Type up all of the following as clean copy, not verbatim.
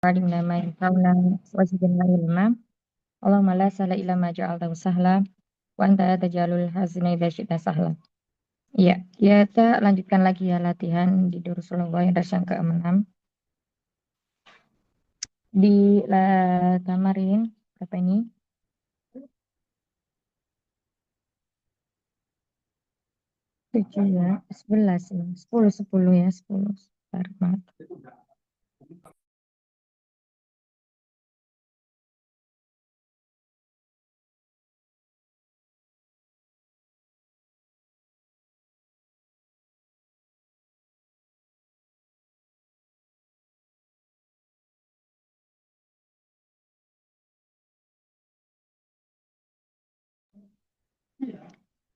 علمنا ما ينفعنا وزدنا علما اللهم لا سهل إلا ما جعلته سهلا وأنت تجعل الحزن إذا شئت sahla. Iya, kita lanjutkan lagi ya latihan di Durusul yang dasar ke-6 di tamarin berapa ini? 7 ya, 11 ya, 10 ya, 10. Bentar, maaf.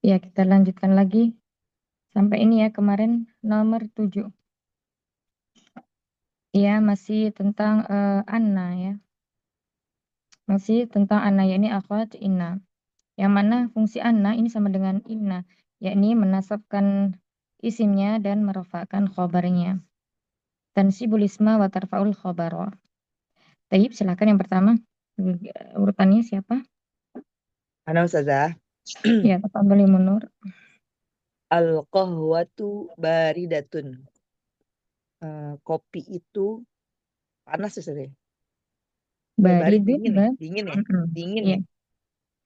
Ya, kita lanjutkan lagi sampai ini ya, kemarin nomor 7. Ya, masih tentang Anna ya. Masih tentang Anna, ya ini akhwat Inna. Yang mana fungsi Anna ini sama dengan Inna, yakni menasabkan isimnya dan merofakkan khobarnya. Tansibul isma wa tarfa'ul khobaro. Tayyib, silakan yang pertama. Urutannya siapa? Ana Ustazah. Ya, tafadhali Munur. Al-qahwatu baridatun. Kopi itu panas Ustazah. Barid Baridun, dingin ya? Dingin ya? Dingin Iya, ya?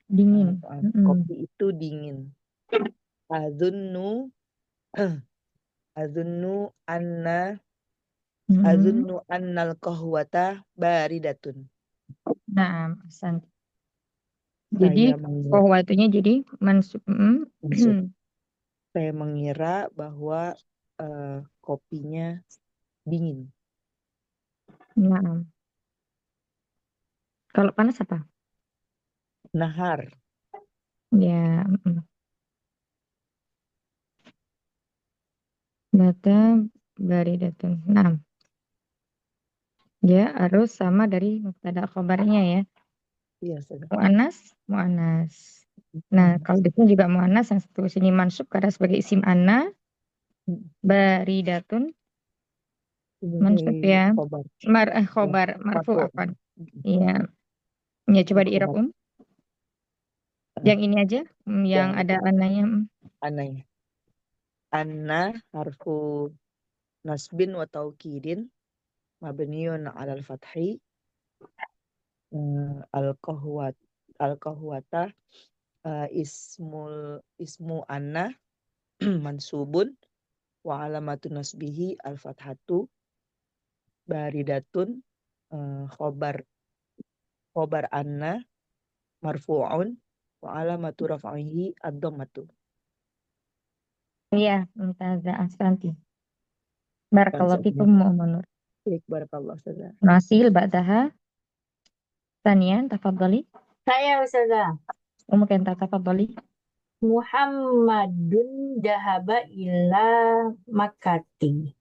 dingin. Kopi itu dingin. Azunnu azunnu anna azunnu annal qahwata baridatun. Nah, Hasan. Jadi, Saya mengira, kohwatunya jadi mansub. maksud, saya mengira bahwa kopinya dingin. Nah, kalau panas apa? Nahar. Ya, bata baridatun. Nah, ya harus sama dari mubtada khobarnya ya. Iya Ustazah. Mu'anas, mu'anas. Nah, kalau di sini juga mu'anas yang satu sini mansub karena sebagai isim anna, baridatun, mansub ya. Khobar. Ya, Khobar, marfu marfu. afan. Iya. Ya, coba di Khobar. Yang ini aja, yang ada ananya. Ananya. Anna harfu nasbin wa taukidin mabniun 'alal fathi. Al-qahwat al-qahwata ismu anna mansubun wa alamatu nasbihi al-fathatu. Baridatun khobar anna marfu'un wa alamatu raf'ihi ad-dhammatu. Iya, mumtazah ahsanti. Barakallahu fikum Mu'minur. Baik, barakallah Ustazah. Nasil ba'daha Tanian, tafadhali. Saya Ustazah. Mungkin tafadhali. Muhammadun dahaba ila Makkati.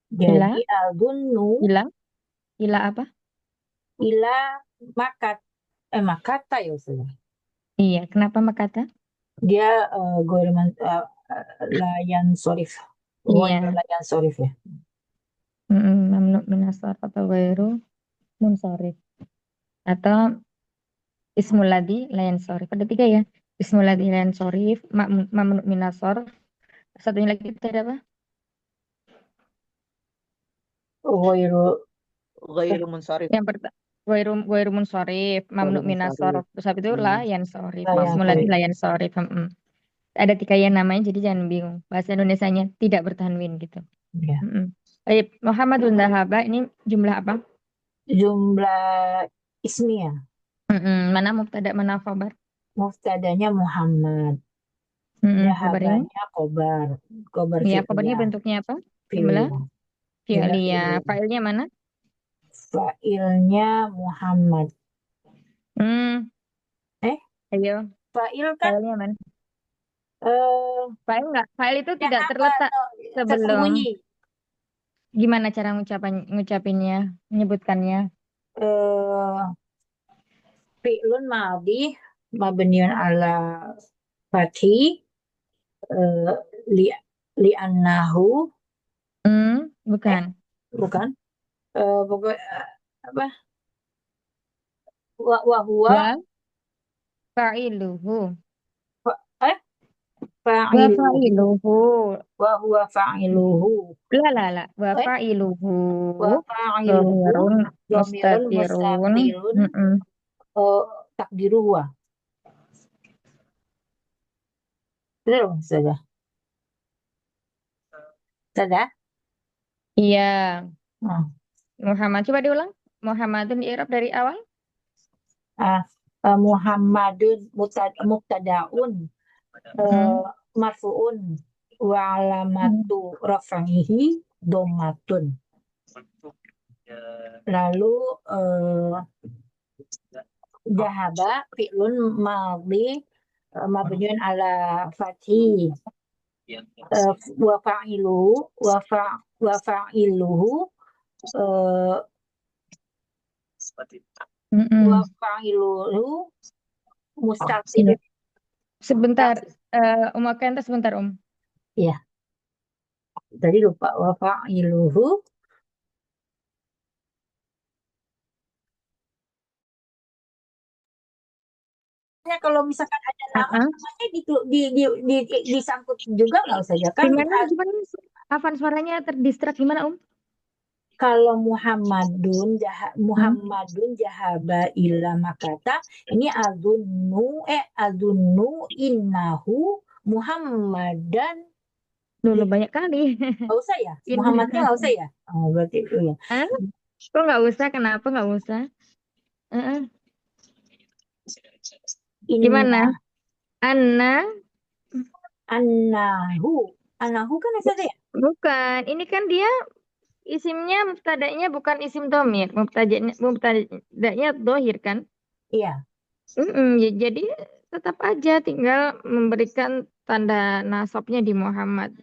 Ila, Jadi adunnu ila apa? ila Makkata ya Ustazah. Iya, kenapa makata? Dia layan sorif. Iya. Layan sorif ya. Mamnu minas sarf atau ghairu munsharif. Atau ismul ladzi la yansharif. Ada 3 ya. Ismul ladzi la yansharif, mamnu minas sarf. Satunya lagi itu ada apa? Ghairu munsharif. Yang pertama ghairu munsharif, mamnu minas sarf. Terus habis itu la yansharif. Ismul ladzi la yansharif. Ada 3 ya namanya, jadi jangan bingung. Bahasa Indonesianya tidak bertanwin gitu. Ya. Baik, Muhammadun dahaba ini jumlah apa? Jumlah ismiyah. Mana mubtada, mana khabar? Muftadanya Muhammad. Khabarnya? Dahabanya kobar. Kobar Ya, fi'liyah. khabarnya bentuknya apa? Jumlah Fi'liyah. fi'liyah. Failnya mana? Failnya Muhammad. Ayo. Fail kan Failnya mana? Fail enggak? Fail itu tidak apa terletak sebelum. tersembunyi. Gimana cara ngucapinnya, menyebutkannya? Fi'lun madhi mabniun ala fathi li li'annahu Bukan. bukan pokok apa? Wa huwa Wa fa'iluhu. fa- eh Wa fa'iluhu. fa'iluhu. Wa huwa fa'iluhu. La. Wa Eh, fa'iluhu. wa fa'iluhu Dhamirun dhamirun mustatirun. mustatirun Mm-mm. takdiru huwa. Betul, sudah. Sudah? Iya. Nah, Muhammad. Coba diulang. Muhammadun i'rab dari awal. ah, Muhammadun mubtadaun Mm. marfuun wa Mm. alamatu raf'ihi dhammatun. Lalu dahaba fi'lun madhi mabniun ala fathi wa fa'iluhu wa fa'iluhu Mm-mm. wa fa'iluhu mustatir. Sebentar. Kenta sebentar, Ya, tadi lupa wa fa'iluhu. Ya, kalau misalkan ada nama, Ah, namanya disangkut juga nggak usah ya kan? Gimana? Afan suaranya terdistrak gimana, Kalau Hmm? Muhammadun jahaba ila makata, ini azunnu innahu Muhammadan. Dulu banyak kali. Nggak usah ya? Indah. Muhammadnya nggak usah ya? Oh, berarti itu ya. Hah? Kok nggak usah? Kenapa nggak usah? Heeh. Gimana? Inna Anna? annahu. Annahu kan ada ya? Bukan. Ini kan dia isimnya mubtada'nya bukan isim domir. Mubtada'nya dohir kan? Iya. Jadi tetap aja tinggal memberikan tanda nasabnya di Muhammad.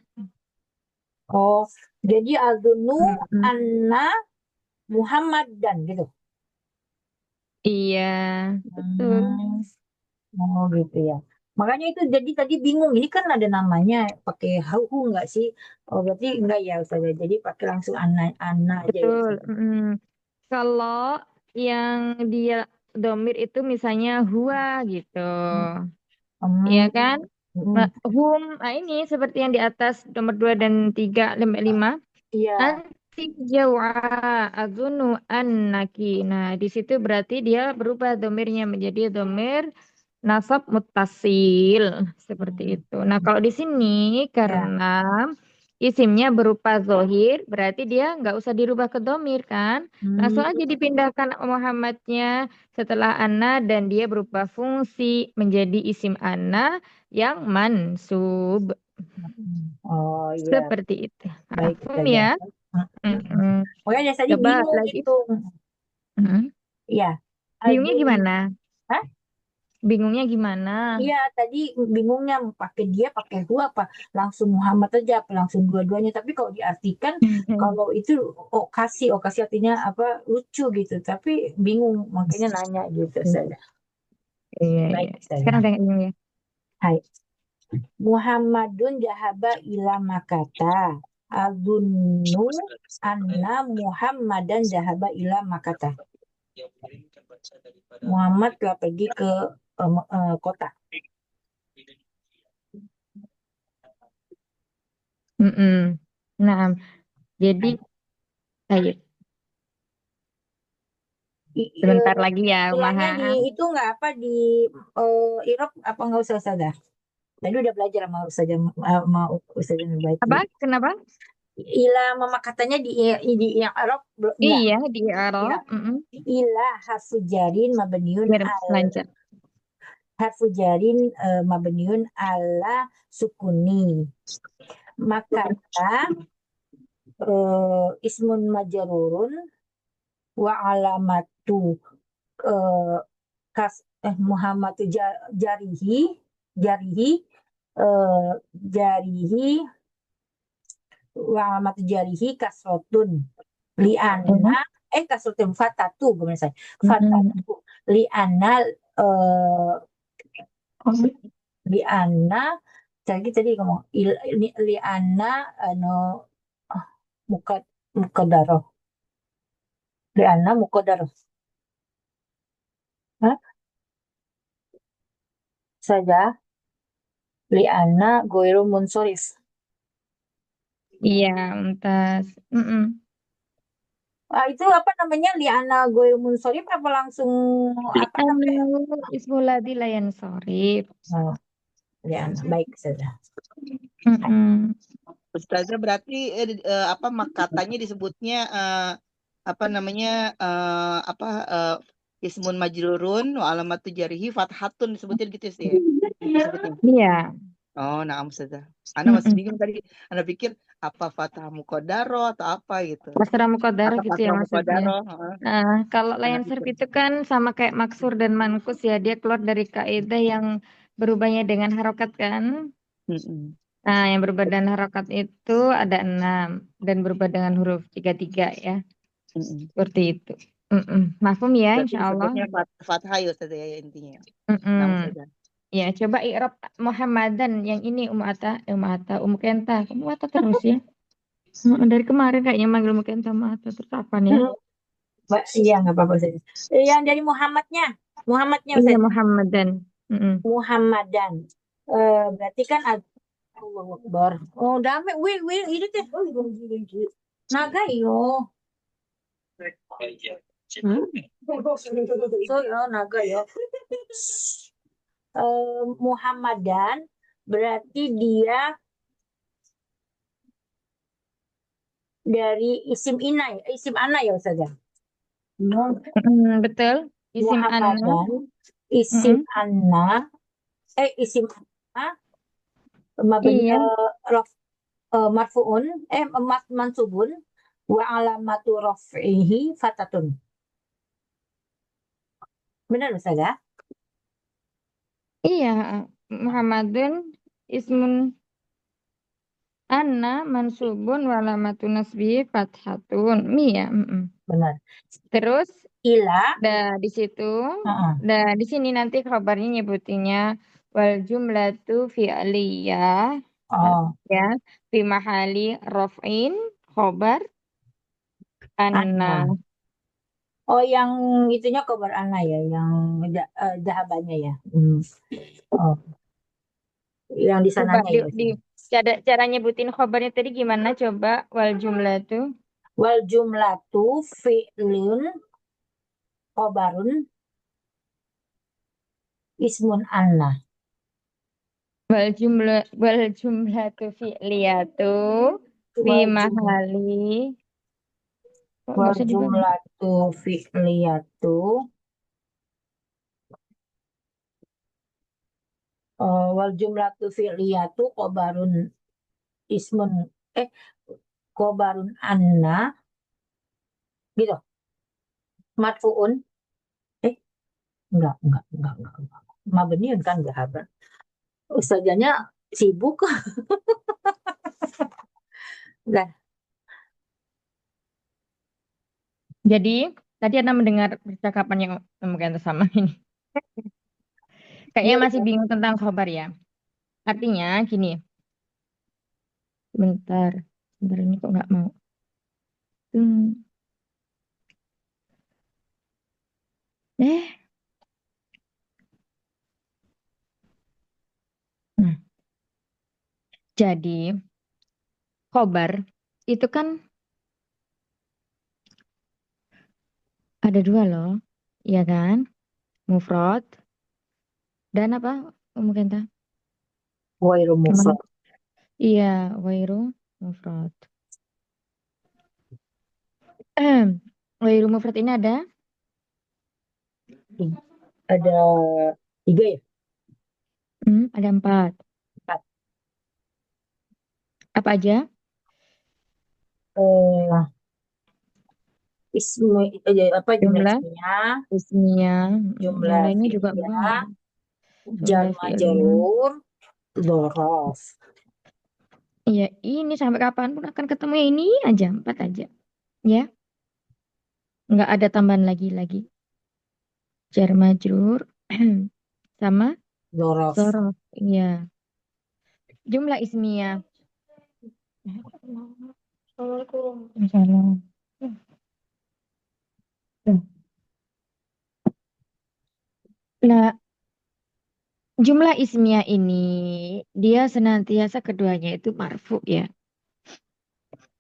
Oh, jadi azunnu Mm-mm. anna Muhammadan gitu. Iya, betul. Hmm. Oh gitu ya. Makanya itu jadi tadi bingung. Ini kan ada namanya pakai hu nggak sih? Oh berarti enggak ya Ustaz. Jadi pakai langsung Ana Ana aja ya Betul. Ustaz. Kalau yang dia domir itu misalnya huwa gitu. Iya Hmm. kan? Hmm. Nah ini seperti yang di atas nomor 2 dan 3, lembar 5. Iya. Anti jawa azunu annaki. Nah, di situ berarti dia berubah domirnya menjadi domir nasab muttasil seperti Hmm. itu. Nah, kalau di sini Ya. karena isimnya berupa zohir, berarti dia nggak usah dirubah ke domir kan? Hmm. Langsung aja dipindahkan Muhammadnya setelah ana dan dia berubah fungsi menjadi isim ana yang mansub. Oh iya. Seperti itu. Baik Paham saja. ya? Hmm. Mm-mm. Pokoknya dari tadi Coba bingung lagi. itu. Mm. Iya. Bingungnya Azun. gimana? Hah? Bingungnya gimana? Iya, tadi bingungnya pakai dia pakai gua apa langsung Muhammad aja apa langsung dua-duanya. Tapi kalau diartikan Mhm. kalau itu okasi artinya apa lucu gitu. Tapi bingung makanya nanya gitu saja. Iya, iya. Baik Sekarang saja. udah nggak bingung ya? Hai. Muhammadun jahaba ila makata. Azunnu anna Muhammadan jahaba ila makata. Muhammad telah pergi ke kota. Mm-mm. Nah, jadi ayo sebentar lagi ya, Ilahnya di Umaha. itu nggak apa di Irob apa nggak usah saja. Tadi udah belajar sama Ustazah Nubaik Apa? Kenapa? Ilah mama katanya di yang Arab enggak. Iya, di Ya. Arab. Ilah harfu jarin mabniun Biar al lancar. mabniun ala sukuni. Makata ismun majarurun wa alamatu eh, kas Muhammad jarihi jarihi eh, jarihi wa alamatu jarihi kasrotun liana Mhm. kasrotun fatatu gimana saya Mm-mm. fatatu liana eh, liana tadi ngomong liana ano ah, muka muka darah Li'anna muqaddar. Hah? Saja li'anna ghairu munsorif. Iya, Mumtaz. Mm-mm. Itu apa namanya? Li'anna ghairu munsorif apa langsung apa namanya? Li'annahu ismul ladzi la yansarif. Oh, li'anna. Baik saja. Mm-mm. Ustazah berarti apa katanya disebutnya apa namanya ismun majrurun wa alamatu jarihi fathatun disebutnya gitu sih ya. Disebutnya. Iya. Oh, nah Ustazah. Ana masih Mm-mm. bingung tadi. Ana pikir apa fathah muqaddaro atau apa gitu. Kasrah muqaddarah Atau gitu ya fathah maksudnya. muqaddaro. Heeh. Nah, kalau Ana layan serf pikir. itu kan sama kayak maksur dan mankus ya. Dia keluar dari kaidah yang berubahnya dengan harokat kan. Mm-mm. Nah, yang berubah dengan harokat itu ada 6 dan berubah dengan huruf 33 ya. Mm-mm. Seperti itu. Mm-mm. Mafhum ya, Berarti insya Allah. disebutnya fathah ya Ustazah ya intinya. Mm-mm. Nah Ustazah. Ya, coba i'rab Muhammadan yang ini Kenta. Kamu Atta terus ya. Dari kemarin kayaknya manggil Kenta sama Atta terus apa nih? Iya, nggak apa-apa saja. Yang dari Muhammadnya Iya, Ustaz. Muhammadan. Mm-mm. Muhammadan. Berarti kan Allahu Akbar. Oh, dame. Wih, ini teh. Naga yo. So yo, naga yo. Muhammadan berarti dia dari isim ana ya Ustaz ya? Betul. Isim anna. Muhammadan, isim Mm-mm. ana, isim ana, mabni Iya. marfuun, mansubun, wa alamatu raf'ihi fatatun. Benar Ustaz ya? Iya. Muhammadun ismun anna mansubun walamatun nasbi fathatun. Iya. Mm-mm. Benar. Terus Ila, di situ, uh-uh. di sini nanti kabarnya nyebutinnya wal jumlatu fi'liyah Oh, ya fi mahali raf'in khobar anna. ana. Oh, yang itunya kabar ana ya, yang dahabannya ya. Oh, yang di Coba sananya di, ya di Ustaz. cara nyebutin khobarnya tadi gimana? Coba wal jumlatu Wal jumlatu fi'lun qabarun ismun anna. wal jumlatu fi'liyatu fi Wal jum mahali. Kok nggak wal usah dibaca? jumlatu fi'liyatu wal jumlatu fi'liyatu qabarun ismun eh qabarun anna gitu. Marfuun eh enggak. Mabniun kan enggak habar. Ustazanya sibuk. Enggak. Jadi tadi Anda mendengar percakapan yang mungkin sama ini. Kayaknya Iya, masih bingung tentang khobar ya. Artinya gini, bentar, bentar ini kok nggak mau. Hmm. Eh, nah, jadi khobar itu kan ada dua loh, ya kan? Mufrad dan apa? Mungkin tak? wairu Kemana? mufrad. Iya, wairu mufrad. Wairu mufrad ini ada Ada tiga ya? ada 4. Empat. Apa aja? Eh, apa jumlah Jumlah isminya, ismiyah, yang jumlah lainnya juga fi'liyah, banyak. jar Jumlah fi'liyah. majrur, dzaraf. Iya, ini sampai kapanpun akan ketemu ya ini aja, 4 aja. Ya, nggak ada tambahan lagi. Jar majrur sama Dzaraf. zorof. Iya. Jumlah ismiyah. Assalamualaikum. Waalaikumsalam. Nah, jumlah ismiyah ini dia senantiasa keduanya itu marfu ya.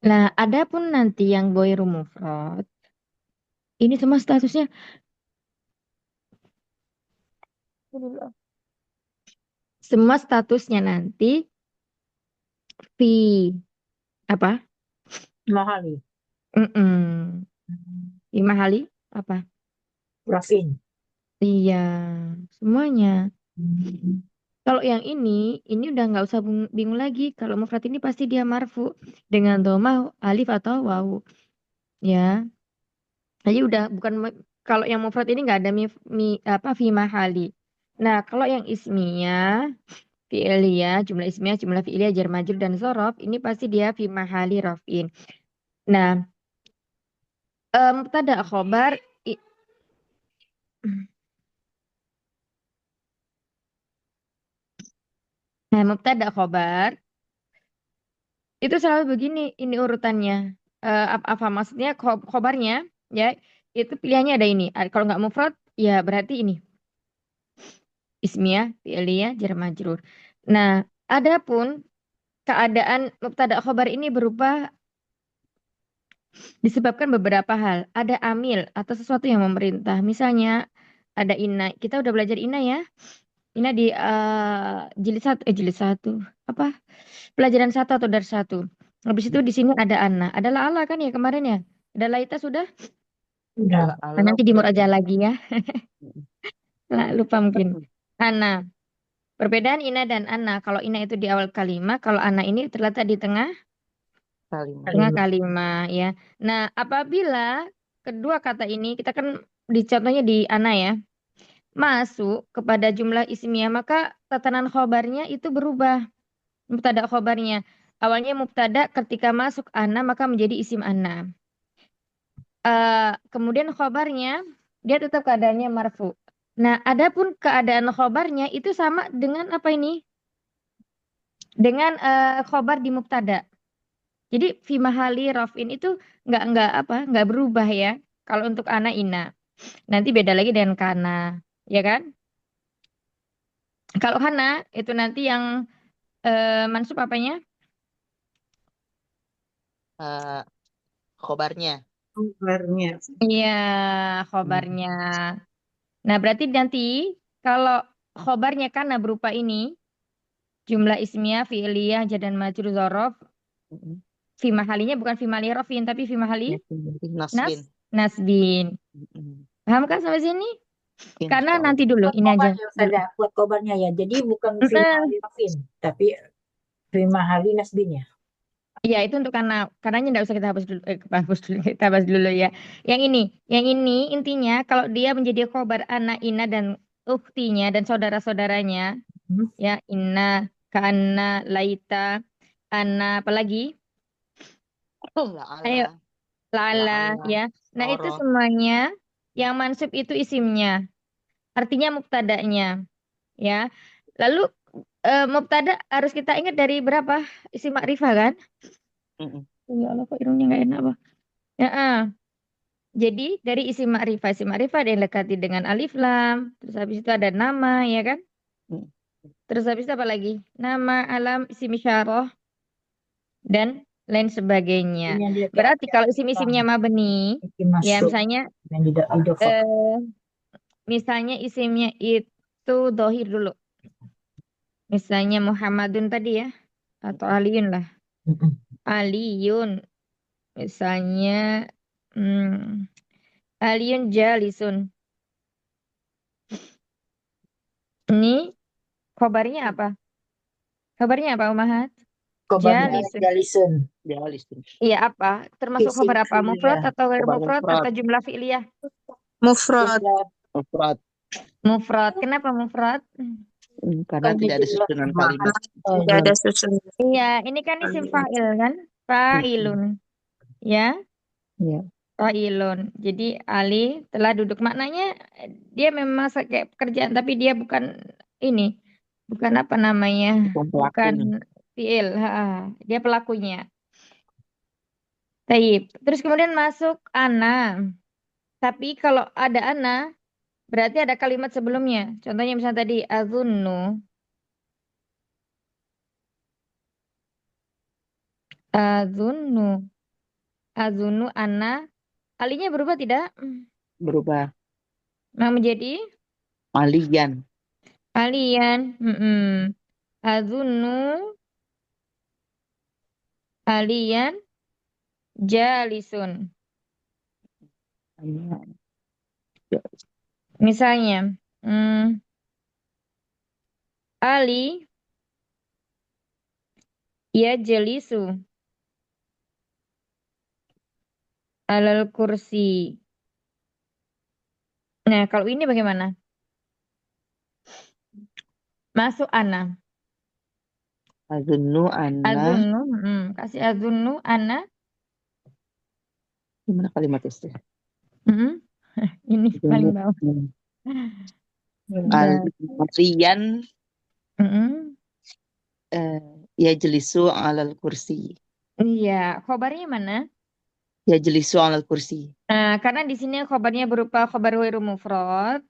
Nah, adapun nanti yang ghairu mufrad, ini semua statusnya semua statusnya nanti fi apa? Mahali. Mm-mm. Fi mahali apa? Rafin. Iya, semuanya. Hmm. Kalau yang ini udah nggak usah bingung lagi. Kalau mufrad ini pasti dia marfu dengan dhamma alif atau wawu, ya. Jadi udah bukan kalau yang mufrad ini nggak ada apa fi mahali. Nah, kalau yang ismiyah, fi'liyah, jumlah ismiyah, jumlah fi'liyah, jar majrur dan dzaraf ini pasti dia fi mahali raf'in. Nah, mubtada khobar nah, mubtada khobar itu selalu begini ini urutannya. Apa maksudnya khobarnya ya itu pilihannya ada ini. Kalau nggak mufrad ya berarti ini ismiyah, fi'liyah, jar majrur. Nah, adapun keadaan mubtada khobar ini berubah disebabkan beberapa hal. Ada amil atau sesuatu yang memerintah. Misalnya ada inna. Kita udah belajar inna ya. Inna di jilid satu. Apa? Pelajaran satu atau dari satu. Habis itu di sini ada anna. Ada la kan ya kemarin ya. Ada laita sudah. Udah. Ala Nah, Allah nanti di udah. aja lagi ya. Mm-mm. Lah, lupa mungkin. Anna. Perbedaan inna dan anna. Kalau inna itu di awal kalimat. Kalau anna ini terletak di tengah Kalimat. tengah Kalimat. kalimat ya. Nah, apabila kedua kata ini kita kan di contohnya di ana ya, masuk kepada jumlah ismiyah maka tatanan khobarnya itu berubah. Mubtada khobarnya. Awalnya mubtada ketika masuk ana maka menjadi isim ana. Kemudian khobarnya dia tetap keadaannya marfu. Nah, adapun keadaan khobarnya itu sama dengan apa ini? Dengan khobar di mubtada. Jadi fi mahali rafin itu nggak berubah ya. Kalau untuk ana ina. Nanti beda lagi dengan kana, ya kan? Kalau kana itu nanti yang mansub apanya? Eh, khobarnya. Kabarnya. Iya, khobarnya. Nah, berarti nanti kalau khobarnya kana berupa ini, jumlah ismiyah, fi'liyah, jar dan majrur dzaraf, Mm-mm. fi mahalinya bukan fi mahali rafin, tapi fi mahali Nasbin. nas Nasbin. nasbin. Mm-mm. Paham kan sampai sini? Karena Insya nanti Allah. dulu, Buat ini aja kobar ya dulu. Ustazah, buat kobarnya ya. Jadi bukan Nah, Fimahali Rafin, tapi Fimahali Nasbin ya. iya itu untuk karenanya enggak usah kita hapus dulu, hapus dulu, kita bahas dulu ya. Yang ini intinya kalau dia menjadi khobar anak ina dan uktinya dan saudara-saudaranya, Hmm. ya inna, kana, laita, ana, apalagi, La ayo Allah. La lala, Allah. ya. Nah itu Sorof. semuanya yang mansub itu isimnya, artinya mubtada'nya, ya. Lalu mubtada harus kita ingat dari berapa isim makrifah kan? Mm-mm. Ya Allah kok irungnya nggak enak, Pak. Ya, jadi dari isim makrifah ada yang dekati dengan alif lam, terus habis itu ada nama, ya kan? Mm-mm. Terus habis itu apa lagi? Nama, alam, isim isyarah, dan lain sebagainya. Ini yang Berarti ada kalau Islam, isim-isimnya mabni, itu ya masuk misalnya, yang tidak idofah. eh, misalnya isimnya itu dohir dulu. Misalnya Muhammadun tadi ya, atau Aliun lah. Mm-mm. Aliun, misalnya, hmm, Aliun jalisun. Ini kabarnya apa? Kabarnya apa, Umahat? Kobarnya Jalisun. Jalisun. Ya, listing. Iya apa? Termasuk Isim khabar apa? Mufrad fi'liyah. atau ghair Khobar mufrad mufrad. atau jumlah fi'liyah? Mufrad. Mufrad. Mufrad. Kenapa mufrad? Karena Bukannya tidak ada jumlah susunan jamaah. kalimat. Tidak ada susunan. Iya, ini kan isim fa'il kan? Fa'ilun. Ya, Ya. fa'ilun. Jadi Ali telah duduk. Maknanya dia memang kayak pekerjaan, tapi dia bukan ini. Bukan apa namanya? Bukan Bukan pelakunya. fi'il. Dia pelakunya. Taib. Terus kemudian masuk ana. Tapi kalau ada ana, berarti ada kalimat sebelumnya. Contohnya misalnya tadi azunnu, azunnu, azunnu ana. Alinya berubah tidak? Berubah. Nah, menjadi Malian. alian. Azunnu alian jalisun. Misalnya, Ali ya jelisu alal kursi. Nah, kalau ini bagaimana? Masuk ana. Azunnu anna. Azunnu, kasih azunnu ana. Gimana kalimat itu? Mm, Ini paling bawah. Udah. Malian Mm-mm. ya jelisu alal kursi. Iya, khobarnya mana? Ya jelisu alal kursi. Nah, karena di sini khobarnya berupa khobar ghairu mufrad,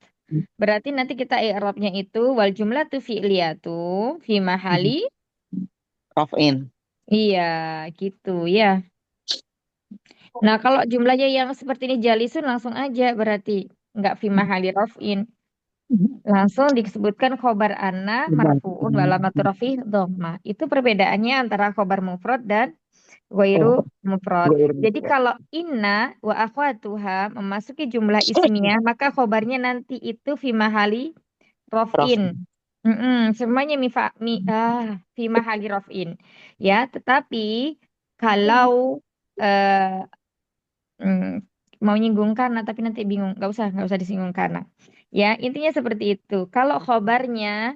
berarti nanti kita i'rabnya itu wal jumlatu fi'liyatu fi mahali. Raf'in. Iya, gitu ya. Nah, kalau jumlahnya yang seperti ini jalisun langsung aja berarti nggak fi mahali raf'in. Langsung disebutkan khobar anna marfu'un wa alamatu rafih dhammah. Itu perbedaannya antara khobar mufrad dan ghairu mufrad. Jadi kalau inna wa akhwatuha memasuki jumlah ismiyah, maka khobarnya nanti itu fi mahali raf'in. Semuanya fi mahali raf'in. Ya, tetapi kalau eh, mau nyinggung karena tapi nanti bingung, nggak usah disinggung karena. Ya, intinya seperti itu. Kalau khobarnya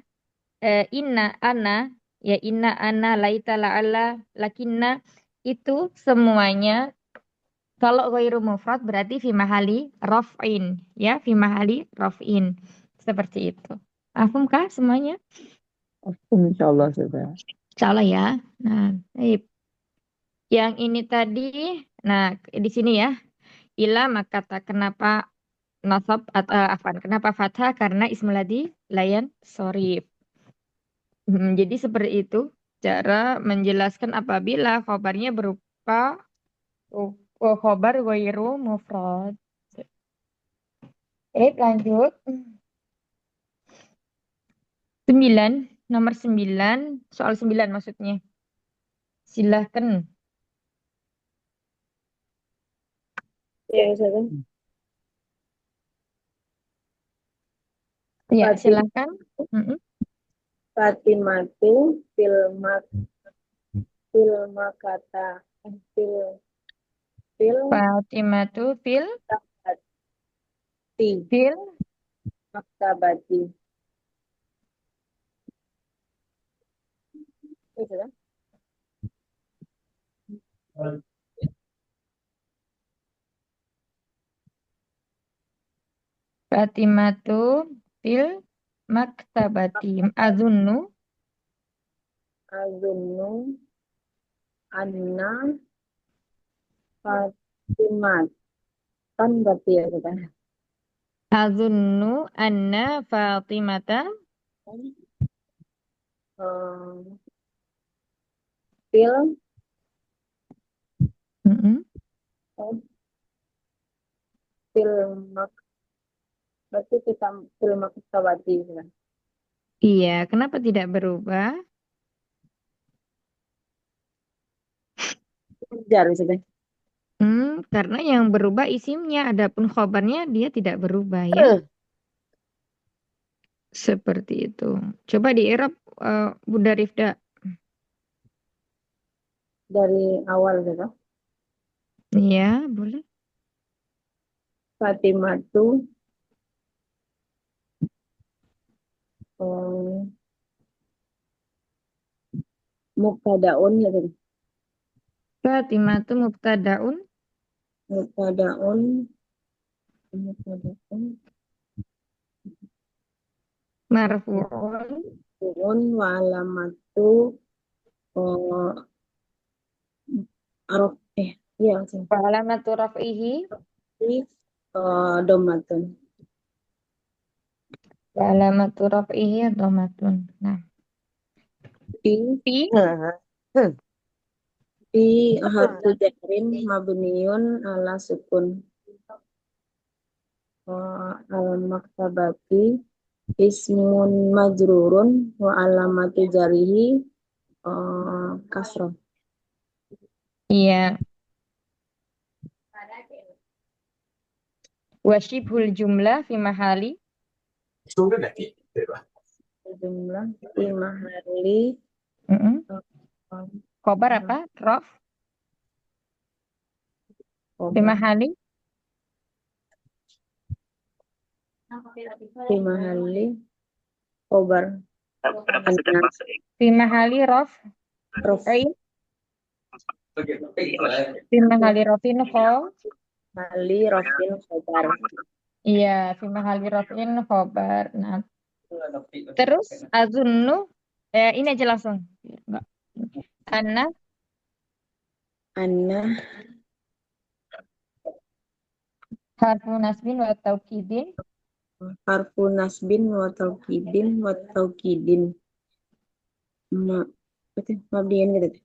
inna ana, ya inna ana laita la'alla lakinna, itu semuanya kalau ghairu mufrad berarti fi mahali raf'in, ya fi mahali raf'in. Seperti itu. Paham kah semuanya? Insyaallah sudah. Insyaallah ya. Nah, baik. Yang ini tadi, nah di sini ya, ila maka tak kenapa nasab atau afan, kenapa fathah? Karena ismul ladzi layan sorif. Jadi seperti itu cara menjelaskan apabila khobarnya berupa khobar ghairu mufrad. Lanjut. 9, nomor 9, soal 9 maksudnya. Silahkan. Ya, Ustazah. Ya, Fatim- silahkan. Fatimatu filmakata fil Fatimatu fil maktabati fil maktabati. Ya, Ustazah. Fatimatu fil maktabati. Azunnu Azunnu anna Fatimat. Kan berarti ya, Ustazah. azunnu anna Fatimata Fil mm-mm. mak berarti kita fil maktabati, Ustazah. Iya, kenapa tidak berubah? Jar, Ustazah. Karena yang berubah isimnya, adapun khobarnya dia tidak berubah ya. Seperti itu. Coba di i'rab Bunda Rifda. Dari awal, Ustazah. Iya, boleh. Fatimatu eh, mubtadaun ya, Ustazah. Fatimatu mubtadaun Mubtadaun marfu'un turun wa alamatu eh araf iya, Ustazah. wa alamatu raf'ihi Domatun. Wa alamatu raf'ihi dhammatun. Nah, Fi fi fi harfu jarin mabniun ala sukun. Al maktabati ismun majrurun wa alamatu jarihi kasroh. iya. Wa shibhul jumlah fi mahali Jumlah fi mahali mm-mm. uh, Khobar apa? Raf fi khobar. mahali Fi mahali khobar. Anna fi mahali raf rof fi mahali rafin mahali rofin khobar. iya, fi mahali rafin khobar. Nah, terus azunnu ini aja langsung. Enggak. Anna Anna harfu nasbin wa taukidin. harfu nasbin wa taukidin ma itu mabnian gitu.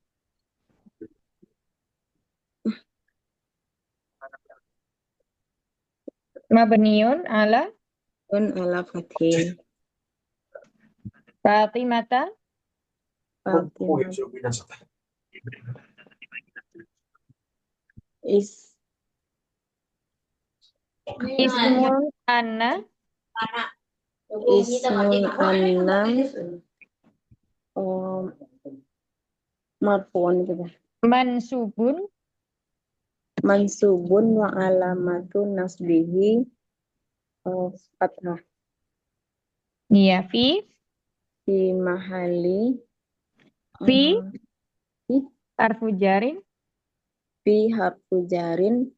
Mabniun ala Un ala fathin. Fatimata Fatimah is ismun Anna ismun Anna marfuun gitu. mansubun Mansubun wa alamatu nasbihi fathah iya fi mahali fi fi harfu jarin fi harfu jarin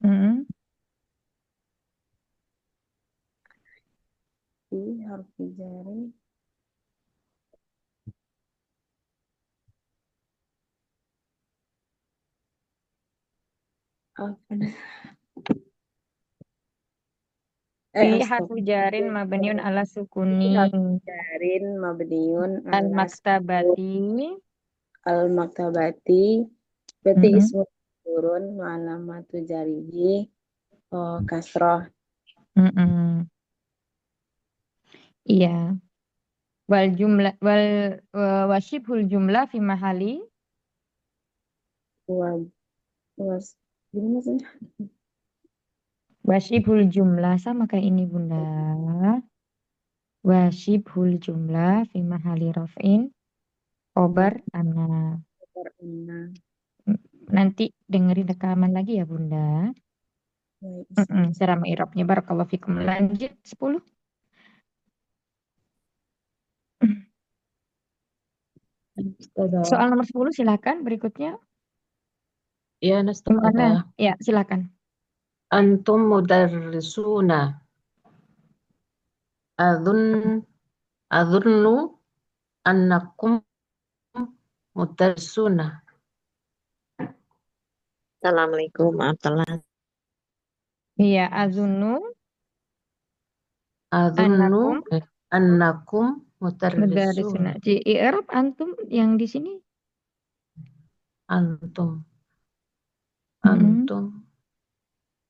mm, fi harfu jarin apa nih? fi Astagfirullah. harfu jarin mabniun ala sukuni Jarin mabniun al ala maktabati al maktabati berarti mm, ismu turun wa alamatu jarihi kasroh. mm. Iya wal jumlah wasyibhul jumlah fi mahali Wa was gimana maksudnya? wasyibhul jumlah sama kayak ini Bunda. Wasyibhul jumlah fi mahali raf'in khobar ana. Anna Nanti dengerin rekaman lagi ya Bunda. wa ismu Cara mi'rabnya barakallahu fikum. Lanjut 10. Soal nomor 10 silakan berikutnya. Ya, Gimana? Nastadah. Ya, silakan. Antum mudarrisuna. Adun adunnu annakum mudarrisuna. Assalamualaikum warahmatullahi Iya, azunu Adunnu annakum annakum mudarrisuna. mudarrisuna. Di i'rab antum yang di sini. Antum. Mm-mm. Antum.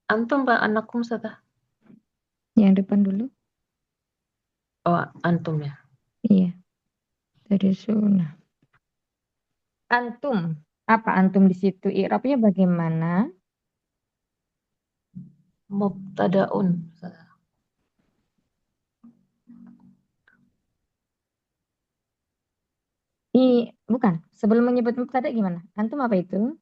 Antum Pak annakum sada. Yang depan dulu. Oh, antum ya. Iya. Dari sunnah. Antum. Apa antum di situ? I'rabnya bagaimana? Mubtadaun. Bukan. Sebelum menyebut mubtada gimana? Antum apa itu?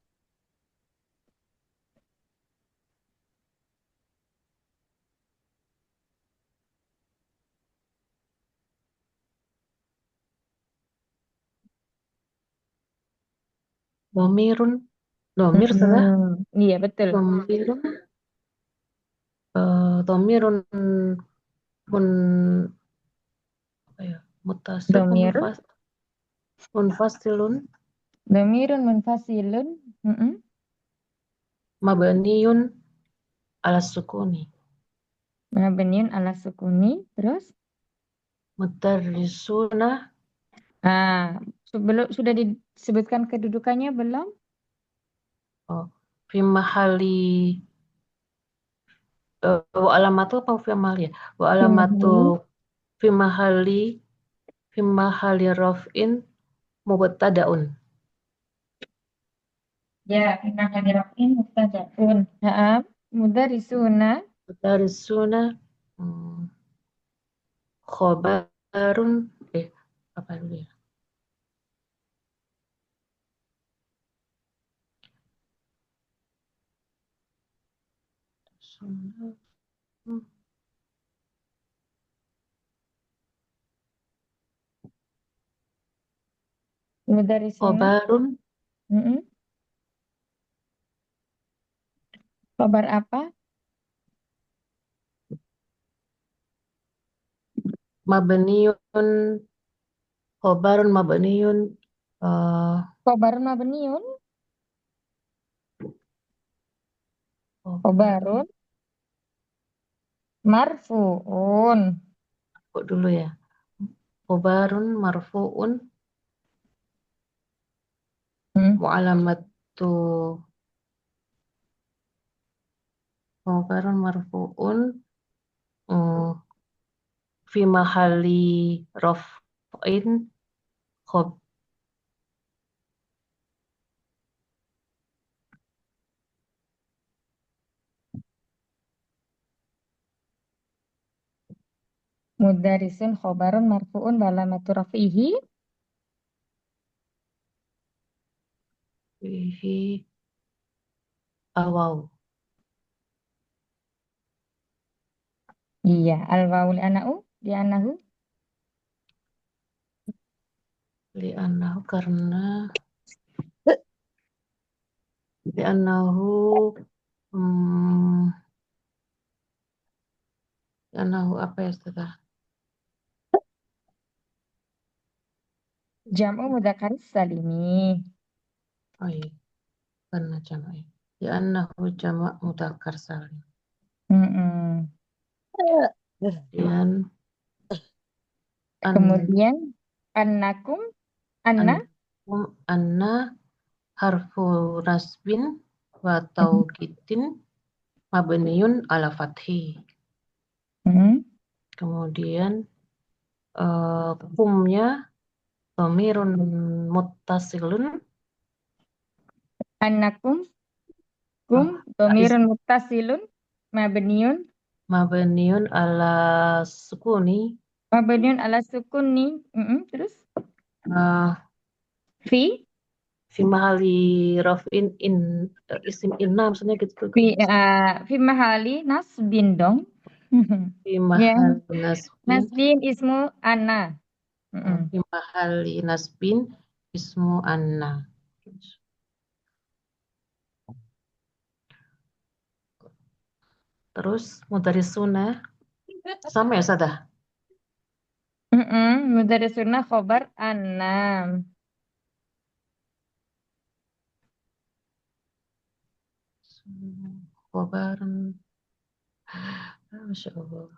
Domirun. Domir sada. Iya, betul. Domirun. Domirun mun apa ya? Mutasil Domirun. munfasilun Domirun munfasilun. Mm-mm. mabniun ala sukuni. Mabniun ala sukuni. Terus? Mudarrisuna Sudah disebutkan kedudukannya belum? fi mahali wa alamatu apa fi mahali ya? Wa alamatu fi mahali raf'in mubtada'un. Ya, inna hadirafin mubtada'un. Mudarisuna. Mudarrisuna khobarun apa dulu ya? Mudarisuna. Khobarun Khabar apa? mabniun khobarun mabniun Khabar mabniun. Khabarun marfu'un. kok dulu ya. Khobarun marfu'un wa alamatu khobarun marfu'un fi mahali raf'in khob Mudarisun khobarun marfu'un balamatu rafihi. fihi al-waw. Iya, al-wawu li'anahu. Li'annahu karena li'annahu li'annahu apa ya setelah Jam'u mudzakkar salimi. oh iya karena jamak ya. Li'annahu jamak mudzakkar salim. Dan Kemudian annakum anna anna harfu nasbin wa tauqitin mabniun ala fathi. Kemudian kumnya dhamirun muttasilun annakum kum dhamirun muttasilun mabniun ala sukuni ala sukuni. Terus fi mahali raf'in isim inna maksudnya gitu. Fi mahali nasbin dong. Fi mahali nasbin ismu anna. Fi mahali nasbin ismu anna. Terus mudarisuna sama ya Sadah? Mudarisuna khobar anna. Khobarun Masya Allah.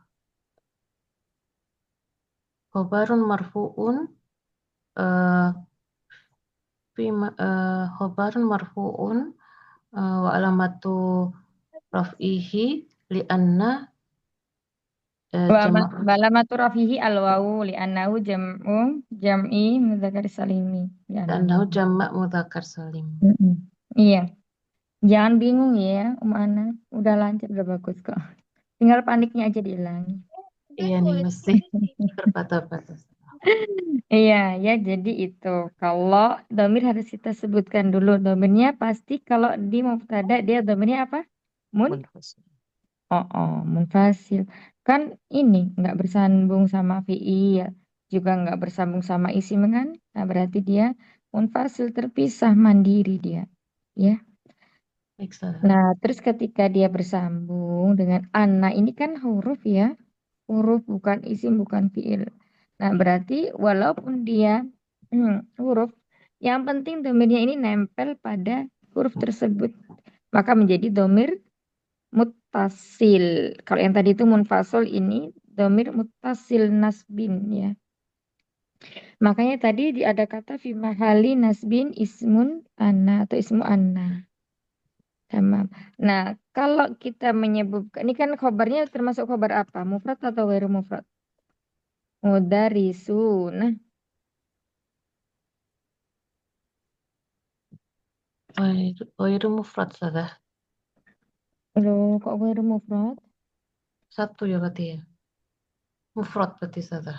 Khobarun marfu'un khobarun marfu'un wa alamatu raf'ihi li'anna Balamatu rafihi al-wawu li'annahu jam'i mudzakkar salimi. Li'annahu jamak mudzakkar salim. Iya. Jangan bingung ya, Ana. Udah lancar, udah bagus kok. Tinggal paniknya aja dihilangi. Iya nih, mesti terpatah-patah. Iya, ya jadi itu. Kalau domir harus kita sebutkan dulu. Domirnya pasti kalau di mubtada dia domirnya apa? Munfasil. Kan ini nggak bersambung sama fi'i ya. Juga nggak bersambung sama isim kan? Nah, berarti dia munfasil, terpisah, mandiri dia. Ya. Nah, terus ketika dia bersambung dengan anna, ini kan huruf ya. Huruf bukan isim, bukan fi'il. Nah, berarti walaupun dia huruf, yang penting domirnya ini nempel pada huruf tersebut. Maka menjadi domir muttasil. Kalau yang tadi itu munfasil, ini domir muttasil nasbin ya. Makanya tadi ada kata fi mahali nasbin ismun anna atau ismu anna. Tamam. Nah, kalau kita menyebutkan, ini kan khobarnya termasuk khobar apa? Mufrad atau ghairu mufrad? Mudarisun. Ghairu mufrad Ustazah. Loh, kok ghairu mufrad? Satu ya berarti ya. Mufrad berarti Ustazah.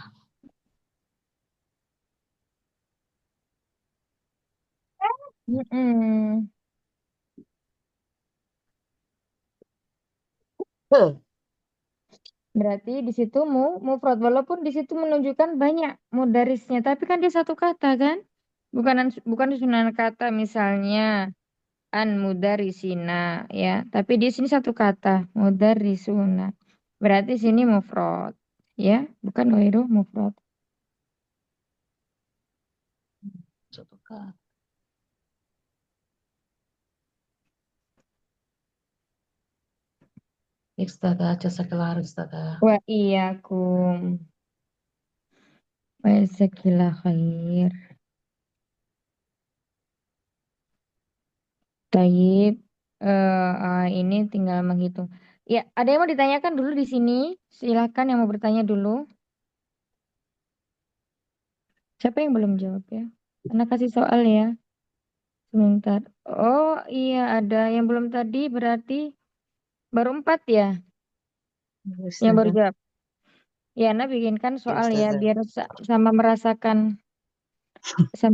Mm-mm. Berarti di situ mufrad, walaupun di situ menunjukkan banyak mudarisnya, tapi kan dia satu kata kan? Bukan susunan kata misalnya an mudarisina ya, tapi di sini satu kata mudarisuna. Berarti sini mufrad ya, bukan ghairu mufrad. Satu kata. Ustazah, jazakallah Ustazah. Wa iyyakum. Wa jazakillah khair. Taib, ini tinggal menghitung. Ya, ada yang mau ditanyakan dulu di sini? Silakan yang mau bertanya dulu. Siapa yang belum jawab ya? Karena kasih soal ya. Sebentar. Oh iya, ada yang belum tadi, berarti baru 4 ya yang baru Ustazah. jawab. Ya, Nah bikinkan soal ya, Ustazah. biar sama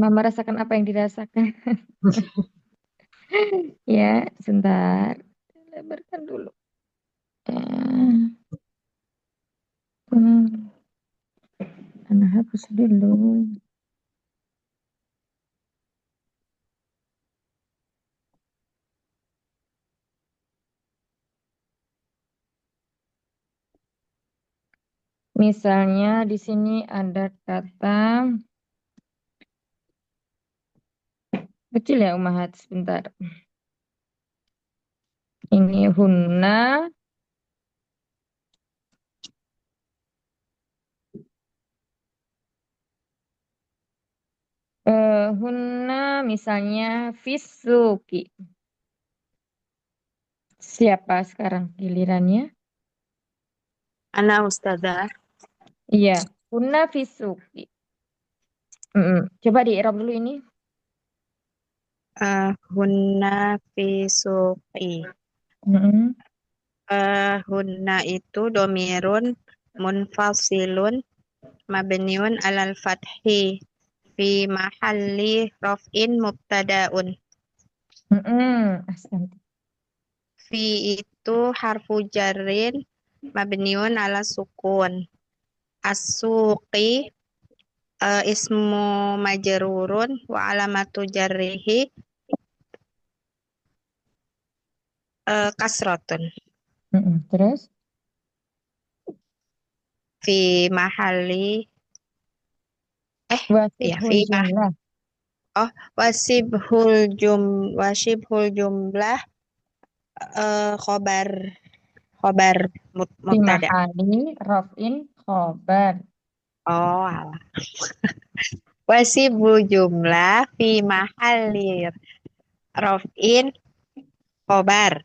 merasakan apa yang dirasakan. Ya, sebentar. Lebarkan dulu. Hmm, Anak hapus dulu. Misalnya di sini ada kata kecil ya Umahat, sebentar. Ini hunna, hunna misalnya fisuki. Siapa sekarang gilirannya? Ana Ustazah. Iya, hunna fisuki. Coba di Arab dulu ini. Hunna fi suqi. Mm-mm. Hunna itu domirun munfasilun mabniun alal fathi fi mahalli raf'in mubtada'un. Ahsanti. Fi itu harfu jarrin mabniun ala sukun. As-suqi ismu majrurun wa alamatu jarrihi kasratun. Terus Fi mahalli ya wasiful fi jumlah. wasibhul jumlah khobar khobar Fi mubtada. mahali raf'in khobar. Oh, alah. Wasibul jumlah fi mahalli raf'in khobar.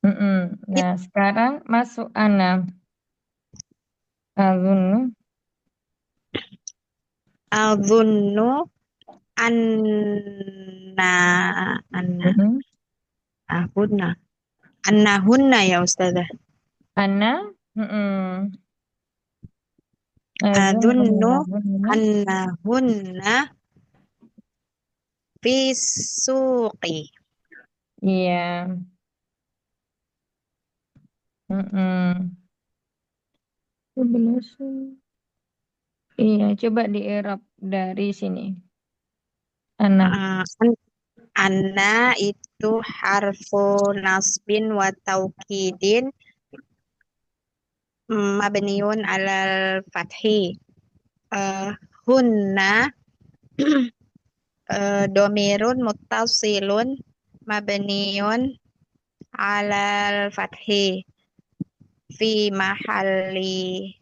Nah, sekarang masuk ana. Azunnu. Azunnu anna anna Mm-mm. ahunna annahunna ya Ustazah. Ana. Mm-mm. Adunnu Azunnu. annahunna fi suqi. Iya. Mm-mm. 11. Iya, coba di Arab dari sini. Ana. Anna itu harfu nasbin wa taukidin mabniun alal fathi. Hunna domirun muttasilun mabniun alal fathi fi mahalli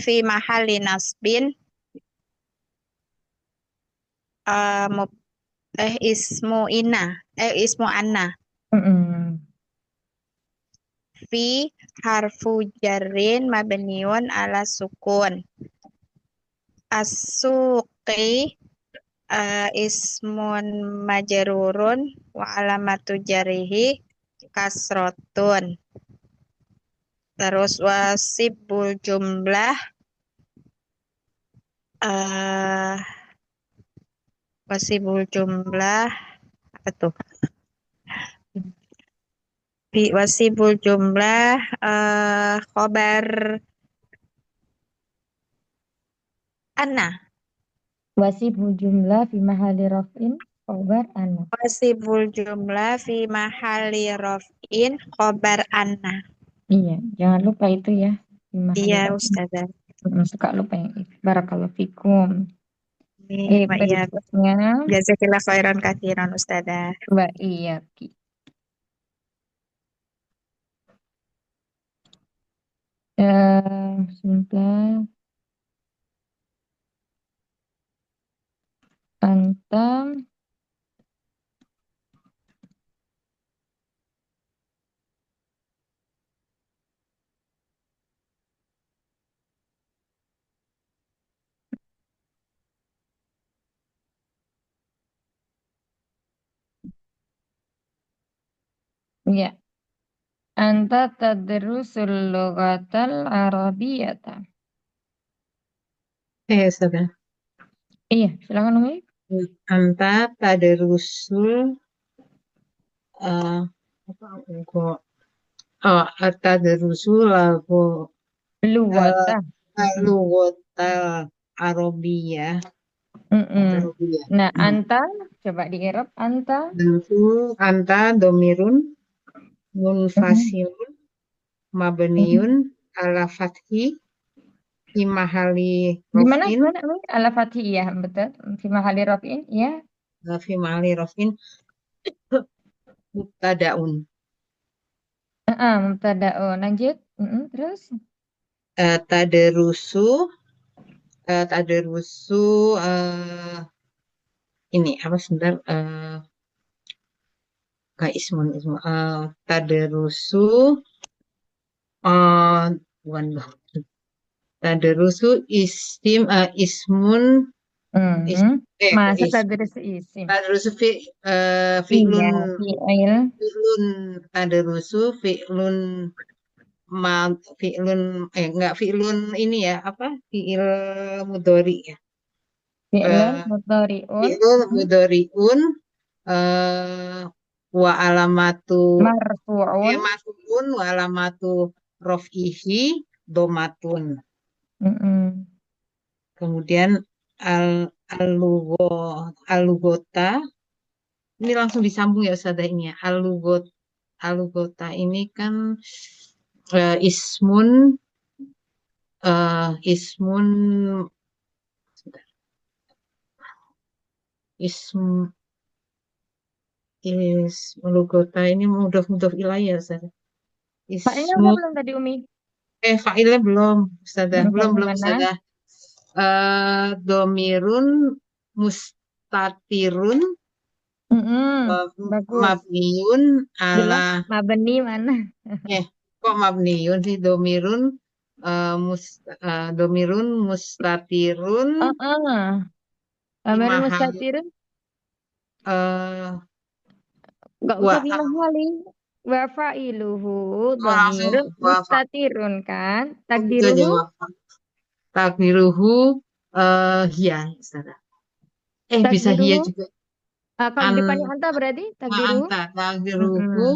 fi mahalli nasbin ismu anna fi harfu jarrin mabniun ala sukun as-suqi ismun majrurun wa alamatu jarihi kasrotun. Terus wasibul jumlah apa tuh? Wasibul jumlah khobar anna. Wasibul jumlah fi mahalli raf'in khobar anna. Wasibul jumlah fi mahalli raf'in khobar anna. Iya, jangan lupa itu ya. Fi mahalli Iya, raf'in. Ustazah. Suka lupa yang itu. Barakallahu fikum. Iya, Berikutnya. Jazakillah khairan katsiran, Ustazah. Mbak Iya. Sebentar. Antam. Ya. Anta tadrusul lughatal arabiyyata. Ustazah. Iya, silakan Umi. Anta tadrusul tadrusul Lughata. lughatal arabiyyah. Nah, anta coba di Arab anta. Anta domirun munfasilun mabniun ala fathi fi mahali Gimana rafin Umi? Ala fathi ya, betul. Fi mahalli raf'in ya. fi mahali rafin mubtadaun. Mubtada'un. Lanjut. Terus Tadrusu ini apa sebentar kayak ismun tadrusu bukan loh. Tadrusu ismun masa tadrusu isim. tadrusu fi'lun Iya, fi'il. fi'lun tadrusu fi'lun enggak fi'lun ini ya apa fi'il mudhari ya. Fi'lun mudhari'un. Fi'lun mudhari'un wa alamatu Marfu'un. marfu'un wa alamatu raf'ihi domatun. Kemudian al-lughata ini langsung disambung ya Ustazah ini ya. Al-lughata ini kan ismun lughata ini mudhof ilaih ya Ustazah. Fa'ilnya udah belum tadi Umi? Fa'ilnya belum Ustazah. Belum Gimana? Ustazah. Domirun mustatirun Bagus. mabniun ala Mabni mana? kok mabniun sih domirun domirun mustatirun Domirun mustatirun nggak usah bilang kali. Wa fa'iluhu domirun mustatirun kan? Takdiruhu hiya Ustazah. Bisa hiya juga. Kalau depannya anta berarti takdiruhu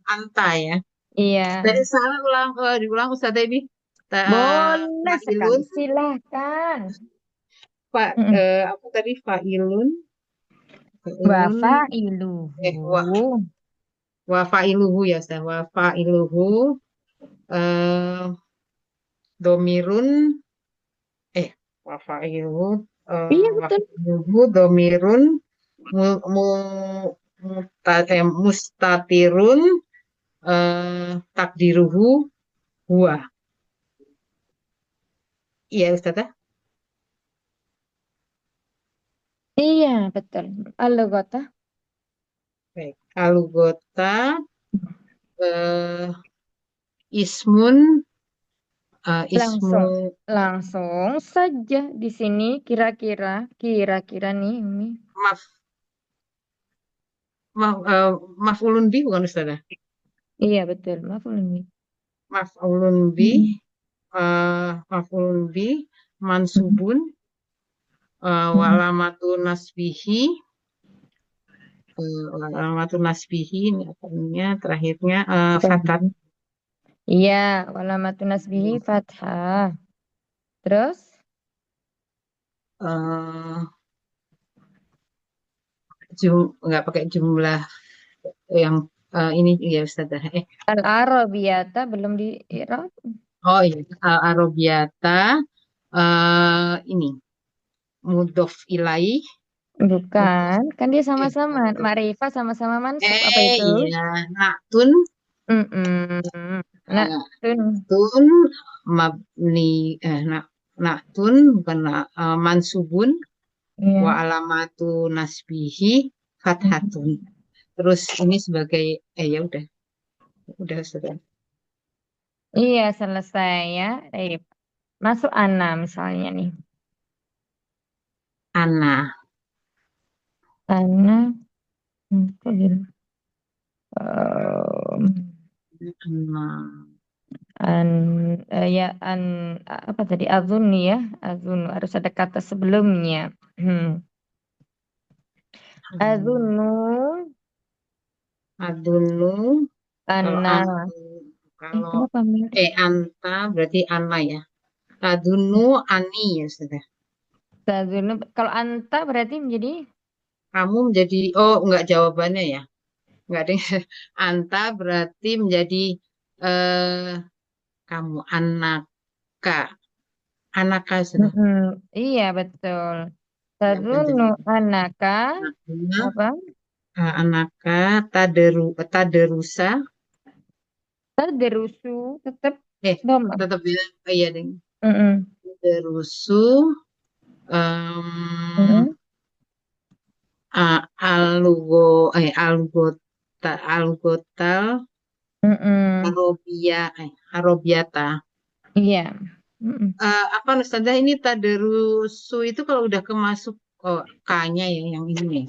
anta ya. Iya. Dari salah diulang Ustazah ini. Boleh sekali, silahkan. Apa tadi fa'ilun? Wa fa'iluhu. Wa fa'iluhu ya Ustazah. Wa fa'iluhu domirun wa fa'iluhu iya betul. domirun mustatirun takdiruhu huwa. Iya, Ustazah. Iya, betul. Al-lughah. Baik. Alugota ismun ismu Langsung saja di sini kira-kira nih Umi. maf maf'ulun bi bukan Ustazah? Iya betul, maaf Umi. Maf'ulun bi maf'ulun bi mansubun wa alamatu nasbihi ini apanya terakhirnya fatat. Iya, walamatun nasbihi fathah. Terus Nggak pakai jumlah yang ini ya Ustazah. al-arabiyata belum di i'rab. Oh iya, al-arabiyata ini mudhof ilaih. Bukan, kan dia sama-sama ma'rifah sama-sama mansub. Apa itu? Iya, naktun Nah, tun mabni naktun bukan mansubun iya. wa alamatu nasbihi fathatun. Terus ini sebagai ya udah sudah. Iya, selesai ya. Masuk ana misalnya nih. Ana. Ana, kok gitu? Ya apa tadi azun ya, azun harus ada kata sebelumnya. Azunu Adunu kalau ana. kalau Kenapa Mir? anta berarti ana ya. Adunu ani ya sudah. Azunu kalau anta berarti menjadi Kamu menjadi enggak jawabannya ya. Enggak deh. Anta berarti menjadi kamu anaka. Anaka sudah. Iya betul. Ya, betul. Azunu anaka Anaknya, apa? anaka taderusa. Tadrusu tetap doma. Tetap ya. Iya deh. Mm-mm. Taderusu Mm-mm. alugotal Mm-mm. arobiata. Iya. Mm-mm. Apa Ustazah ini taderusu itu kalau udah kemasuk K-nya ya yang ini ya.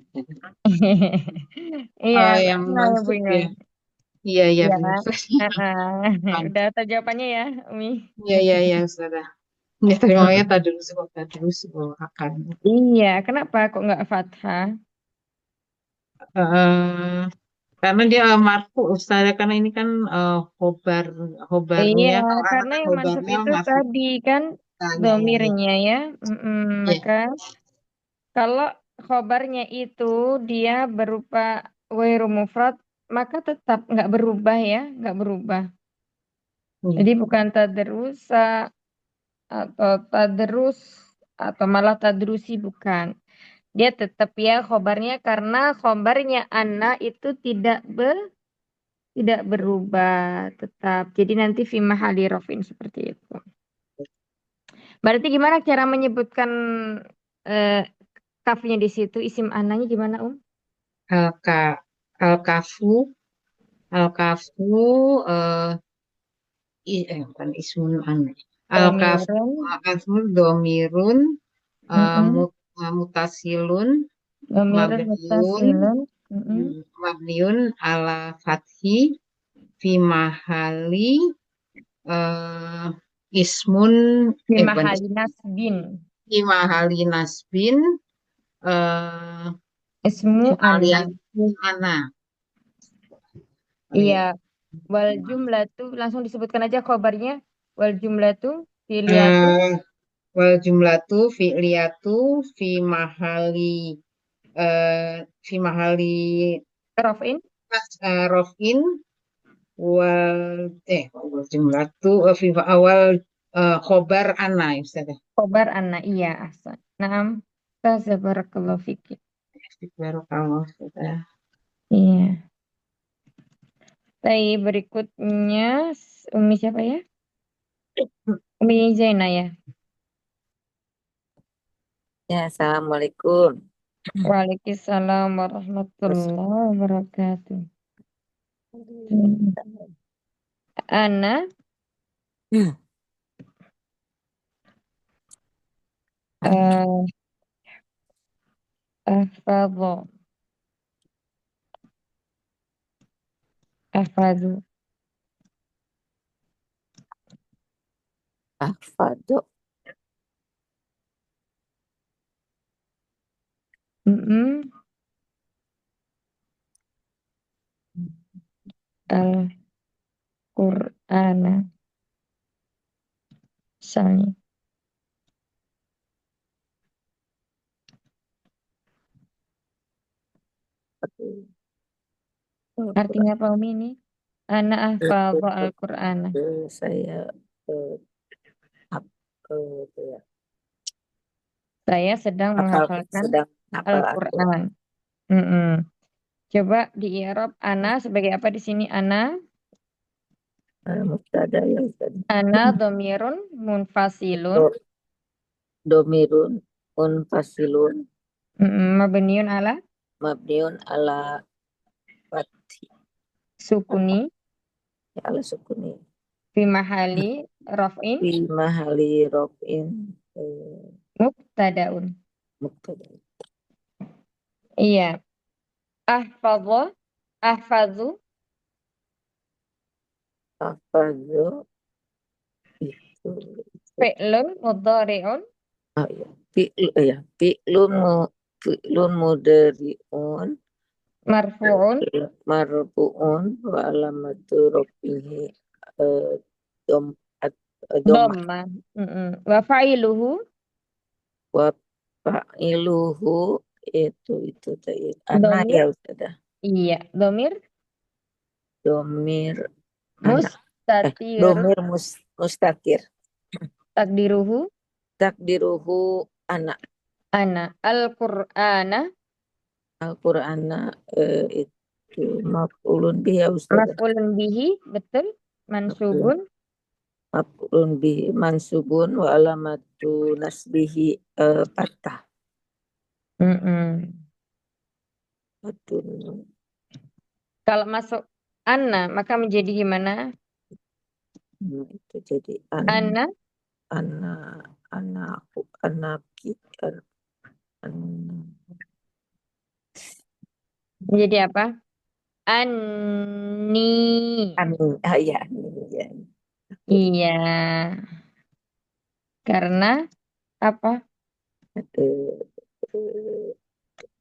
Iya, Yang benar masuk Bunda. ya. Iya Iya benar. kan? Udah tahu jawabannya ya, Umi. Iya Ustazah. Ya terima ya taderusu akan. Iya, kenapa kok nggak fathah? Eh, karena dia marfu Ustazah karena ini kan Iya, hobarnya kalau anak karena kan yang masuk hobarnya itu marfu. tadi kan Tanya ya. domirnya ya. Iya. Maka kalau khobarnya itu dia berupa wairu mufrad, maka tetap nggak berubah ya, nggak berubah. Iya. Jadi bukan tadrusa atau tadrus atau malah tadrusi bukan. Dia tetap ya khobarnya karena khobarnya ana itu tidak berubah tetap. Jadi nanti fi mahali rafin seperti itu. Berarti gimana cara menyebutkan eh, kafnya di situ isim ananya gimana Alka alkafu alkafu bukan ismun aneh. Alkafu Domirun, alkafu domirun mm-mm. mutasilun Domirun mabniun mutasilun, mm-mm. mabniun ala fathi fi mahali eh, ismun Fi bukan mahali ismun nasbin. fi mahali nasbin eh Ismu anna. kalian mana Iya, wal jumlatu langsung disebutkan aja khobarnya. Wal jumlatu filiyatu wal jumlatu fi'liyatu fi mahali fi mahali rafin. rofin wal jumlatu fi awal khobar ana ya Ustaz. Khobar anna iya ahsan. Naam. Barakallahu fikir. Barakallahu Ustaz. Iya. Baik, berikutnya Umi siapa ya? Umi Zaina ya. Ya, assalamualaikum. Waalaikumsalam warahmatullahi wabarakatuh. Ana eh ahfadhu ahfadhu Ahfadu. Mm-mm. Al-Qur'ana misalnya. Artinya apa Umi ini? Ana ahfadhu al-Qur'ana. Saya itu ya, Saya sedang menghafalkan sedang hafal Al-Quran. Al-Qur'an. Mm-mm. Coba di i'rab ana sebagai apa di sini ana? Mubtada ya Ustaz. Ana dhamirun munfasilun Domirun munfasilun mabniun ala mabniun ala fathi sukuni ala sukuni fi mahali raf'in fi mahali rofin mubtadaun. mubtada. Iya. Ahfadhu ahfadhu Hafadhu itu fi'lun mudhari'un ya fi'lun mudari'un marfu'un marfu'un wa alamatu rafihi dom dom dhamma. Wa fa'iluhu wa fa'iluhu itu tadi ana dhamir. ya Ustazah. Iya, dhamir Domir anak mustatirun domir mustatir takdiruhu takdiruhu anak ana al-Qur'ana Al-Qur'ana itu maf'ulun bihi ya Ustazah. maf'ulun bihi betul mansubun Maf'ulun bihi mansubun wa alamatu nasbihi fathah. Mm-mm. Adun Kalau masuk ana maka menjadi gimana? itu jadi Ana anakku anaki menjadi apa? Ani. ya ya. Iya. Karena apa?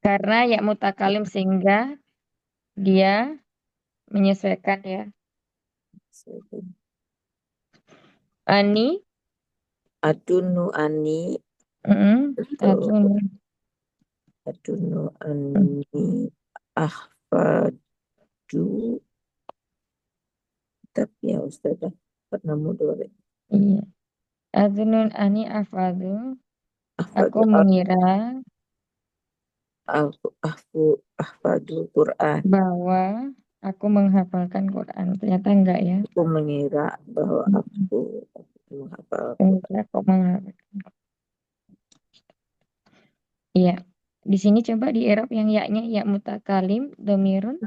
Karena ya mutakalim sehingga dia menyesuaikan ya. Ani. Adunu ani Adun. adunu ani ahfadu tapi ya Ustazah pernah mudore Iya. Adunun ani afadu. Aku ahfadu mengira ahfadu Quran. bahwa aku menghafalkan Quran. Ternyata enggak ya. Aku mengira bahwa aku menghafal Ternyata aku menghafalkan. Iya. Di sini coba di i'rab yang ya-nya ya mutakalim domirun.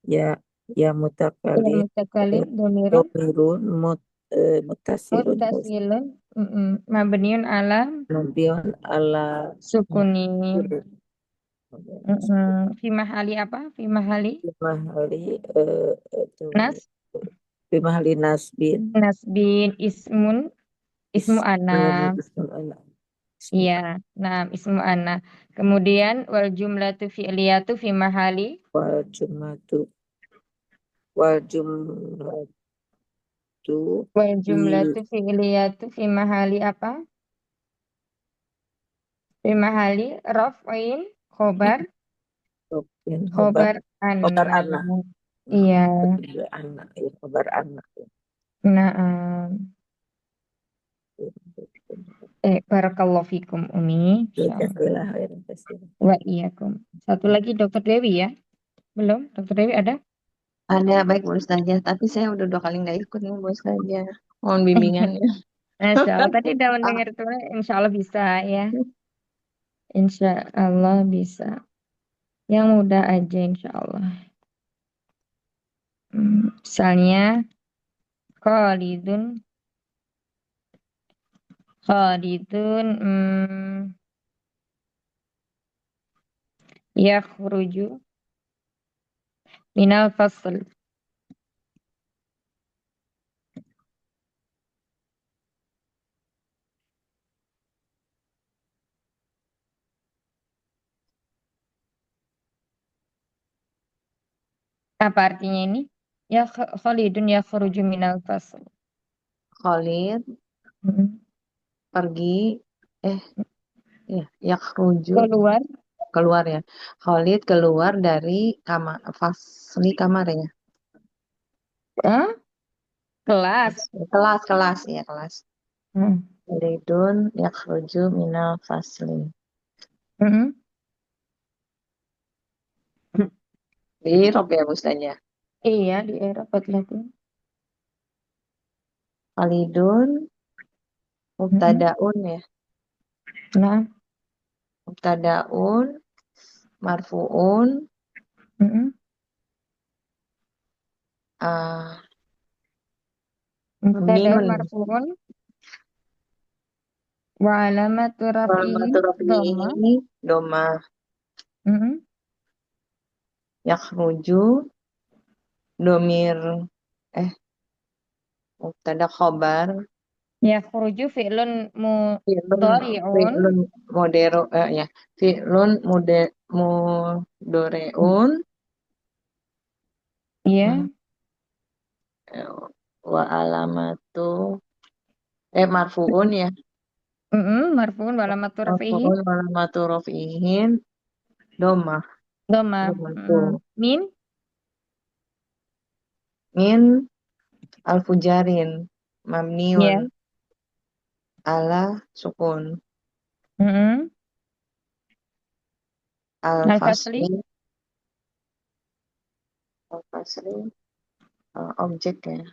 ya Ya mutakalim mutakalim domirun domirun mutasilun muttasilun mabniun ala nabiun ala sukuni. Fi mahali apa? Fi mahali mahali itu nas bimahli nasbin nasbin ismu ana. Iya, nah ismu ana. Kemudian wal jumlatu fi'liyatu fi mahali wal jumlatu wal jumlatu wal jumlatu fi'liyatu fi mahali apa? Fi mahali raf'in khobar khobar anna. anak Iya. anak ya khobar anak Nah, Barakallahu fikum Umi. Insyaallah. Jazakallah khairan katsiran. Wa iyyakum. Satu lagi Dokter Dewi ya? Belum? Dokter Dewi ada? Ada baik Bu Ustazah, tapi saya udah 2 kali nggak ikut nih Bu Ustazah. Mohon bimbingannya. Masya Allah. Tadi udah mendengar itu, insya Allah bisa ya. Insya Allah bisa. Yang mudah aja insya Allah. Misalnya Khalidun yakhruju minal fasl. Apa artinya ini? Ya Khalidun yakhruju minal fasl. Khalid Hmm. pergi yakhruju Keluar. ya. Khalid keluar dari fasli kamar ya. Hah? Kelas. Kelas ya, kelas. Khalidun yakhruju minal fasli. Di Rob ya Bu Ustazah. Iya, di era Latin. Khalidun mubtadaun ya. Nah. Mubtadaun marfuun Mubtadaun mabniun marfuun wa alamatu raf'ihi dhamma. doma yakhruju domir mubtada khobar Yakhruju fi'lun mudhari'un. fi'lun mudoreun Iya. wa alamatu marfuun ya. Marfuun wa alamatu raf'ihi Marfuun wa alamatu raf'ihin doma. dhamma. Min alfujarin mabniun Iya. ala sukun. Al-fasli objek ya.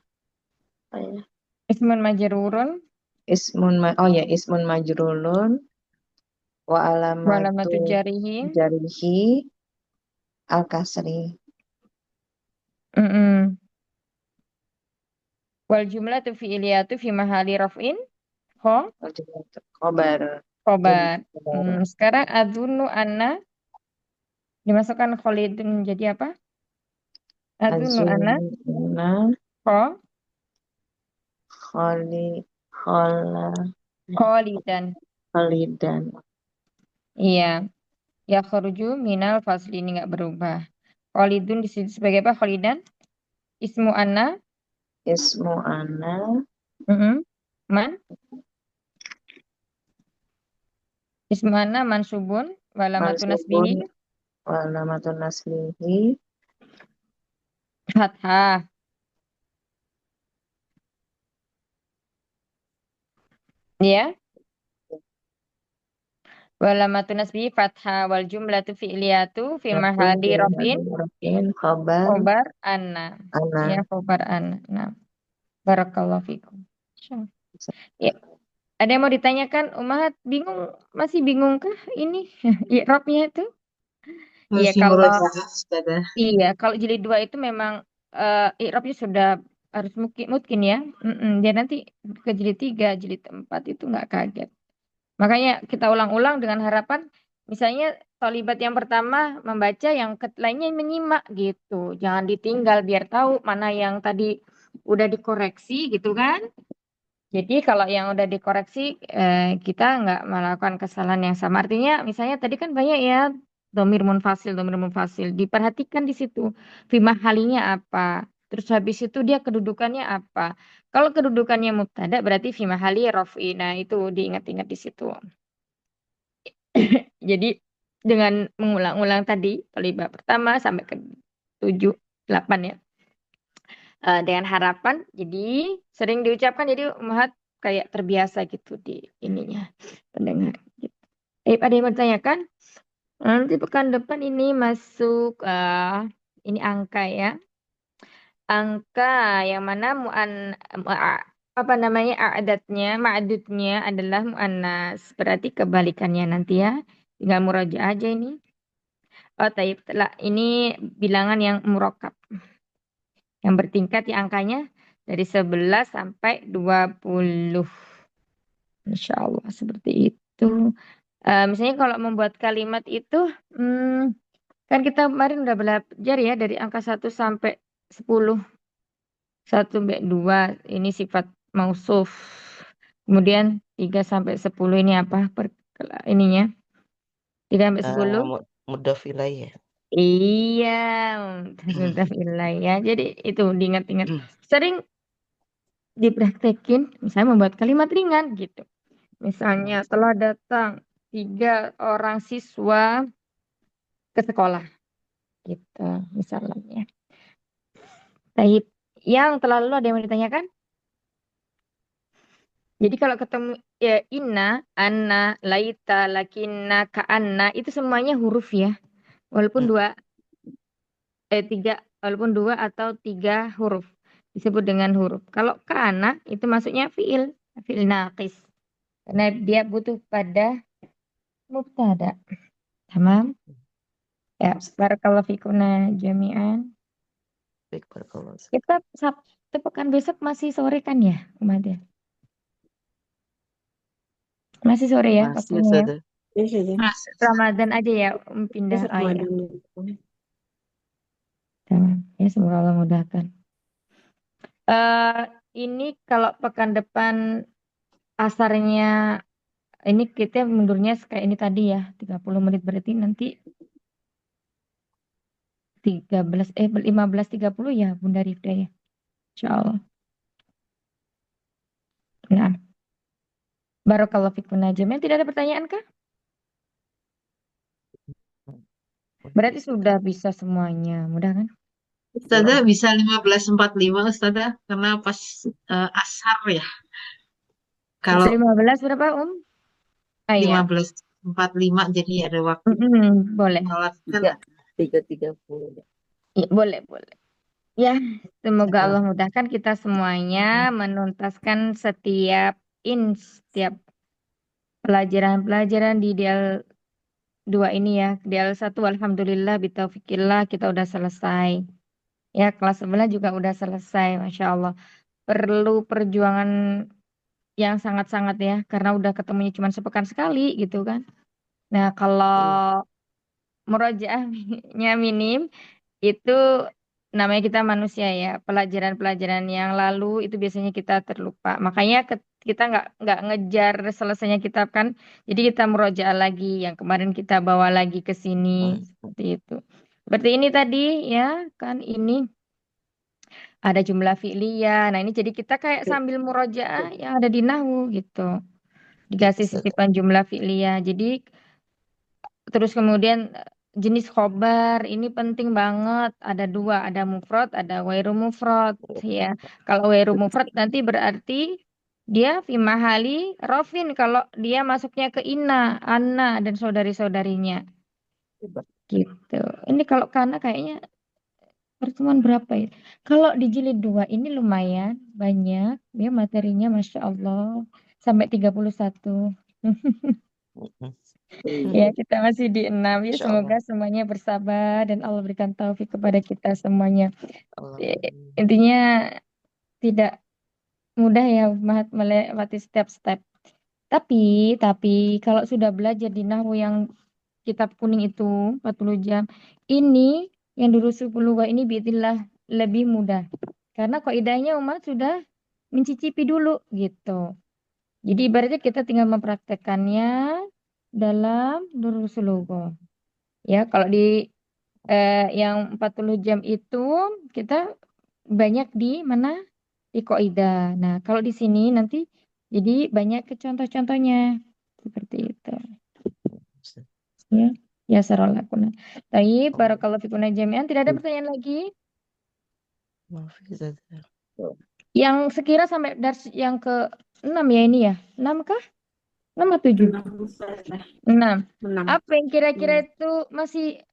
ismun majrurun Ismun majrurun wa wa alamatu alamatu jarihi al-kasri. Wal jumlatu fi'liyatu fi mahali raf'in Khobar. Sekarang adzunnu anna dimasukkan Khalidun menjadi apa? Adzunnu anna Khalidan. Iya. Ya kharuju minal fasli ini nggak berubah. Khalidun di sini sebagai apa? Khalidan. Ismu anna. Man. Ismu anna mansubun. Walamatun nasbihi. Fathah. Ya. Walamatun nasbihi fathah wal jumlatu fi'liyatu fi mahali raf'in khobar anna. Ya khobar anna. Nah. Barakallahu fikum. Ya. Ada yang mau ditanyakan? Umahat masih bingungkah ini i'rabnya itu? Iya kalau jilid 2 itu memang i'rabnya sudah harus mungkin ya. Dia nanti ke jilid 3, jilid 4 itu nggak kaget. Makanya kita ulang-ulang dengan harapan misalnya tholibat yang pertama membaca, yang lainnya menyimak gitu. Jangan ditinggal biar tahu mana yang tadi udah dikoreksi gitu kan. Jadi kalau yang udah dikoreksi kita nggak melakukan kesalahan yang sama. Artinya misalnya tadi kan banyak ya domir munfasil. Diperhatikan di situ. Fi mahalinya apa. Terus habis itu dia kedudukannya apa. Kalau kedudukannya mubtada berarti fi mahali raf'i. Nah itu diingat-ingat di situ. Jadi dengan mengulang-ulang tadi tolibah pertama sampai ke 7, 8 ya. Dengan harapan jadi sering diucapkan jadi Umahat kayak terbiasa gitu di ininya pendengar. Gitu. Ada yang mau ditanyakan? Nanti pekan depan ini masuk ini angka ya. Angka yang mana apa namanya ma'adudnya adalah mu'annas. Berarti kebalikannya nanti ya. Tinggal murajaah aja ini. Oh, taib. Ini bilangan yang murakkab. Yang bertingkat ya angkanya dari 11 sampai 20. Insya Allah seperti itu. Misalnya kalau membuat kalimat itu, kan kita kemarin udah belajar ya dari angka 1 sampai 10. 1 sampai 2 ini sifat mausuf. Kemudian 3 sampai 10 ini apa? Ininya. 3 sampai 10. Mudhaf ilaih ya. Iya, mudhaf ilaih ya. Jadi itu diingat-ingat. Sering dipraktekin, misalnya membuat kalimat ringan gitu. Misalnya telah datang 3 orang siswa ke sekolah gitu misalnya. Taib. Yang telah lalu ada yang mau ditanyakan? Jadi kalau ketemu ya inna, anna, laita, lakinna, ka'anna itu semuanya huruf ya. Walaupun 3 walaupun 2 atau 3 huruf disebut dengan huruf. Kalau ka'anna itu maksudnya fiil naqis. Karena dia butuh pada mubtada. Tamam? Ya, barakallahu fikuna jami'an. Baik, barakallahu. Kita Sabtu pekan besok masih sore kan ya, Umat ya? Masih sore ya Masih waktunya ya? Ustazah. Yes, ya. Masih. Ramadan aja ya pindah. Besok Oh ya. Ramadan. Tamam. Ya semoga Allah mudahkan. Ini kalau pekan depan asarnya ini kita mundurnya kayak ini tadi ya 30 menit berarti nanti 15.30 ya Bunda Rifda ya. Insyaallah. Nah. Barakallahu fikum najam. Tidak ada pertanyaan kah? Berarti sudah bisa semuanya. Mudah kan? Ustazah bisa 15.45 Ustazah karena pas asar ya. Kalau 15 berapa Ah iya. 15.45 jadi ada waktu Boleh. sholat kan. 3.30. Ya, boleh. Ya, semoga Allah mudahkan kita semuanya menuntaskan setiap pelajaran-pelajaran di dial 2 ini ya. Dial 1 alhamdulillah bitaufikillah kita udah selesai. Ya, kelas 11 juga udah selesai, Masya Allah. Perlu perjuangan yang sangat-sangat ya, karena udah ketemunya cuma sepekan sekali gitu kan. Nah, kalau murojaahnya minim, itu namanya kita manusia ya. Pelajaran-pelajaran yang lalu itu biasanya kita terlupa. Makanya kita nggak ngejar selesainya kitab kan. Jadi kita murojaah lagi yang kemarin kita bawa lagi ke sini seperti itu. Seperti ini tadi ya kan ini ada jumlah fi'liyah. Nah ini jadi kita kayak sambil murojaah yang ada di nahwu gitu. Dikasih sisipan jumlah fi'liyah. Jadi terus kemudian jenis khobar ini penting banget. Ada 2, ada mufrad, ada wairu mufrad ya. Kalau wairu mufrad nanti berarti dia fi mahali rofin kalau dia masuknya ke inna, anna dan saudari-saudarinya. Gitu. Ini kalau kana kayaknya pertemuan berapa ya? Kalau di jilid 2 ini lumayan banyak ya materinya Masya Allah sampai 31. Ya, kita masih di 6 ya. Semoga semuanya bersabar dan Allah berikan taufik kepada kita semuanya. Intinya tidak mudah ya melewati step-step. Tapi kalau sudah belajar di nahwu yang kitab kuning itu 40 jam, ini yang durusul bulughah ini biidznillah lebih mudah. Karena kaidahnya umat sudah mencicipi dulu gitu. Jadi ibaratnya kita tinggal mempraktekannya dalam durusul bulughah. Ya, kalau di yang 40 jam itu kita banyak di mana? Di kaidah. Nah, kalau di sini nanti jadi banyak ke contoh-contohnya. Seperti itu. Ya, ya sarolakuna. Baik, barakallahu fikuna jami'an. Tidak ada pertanyaan lagi? Yang sekira sampai dars yang ke 6 ya ini ya? 6 kah? 6 atau 7? 6. 6. Apa yang kira-kira itu masih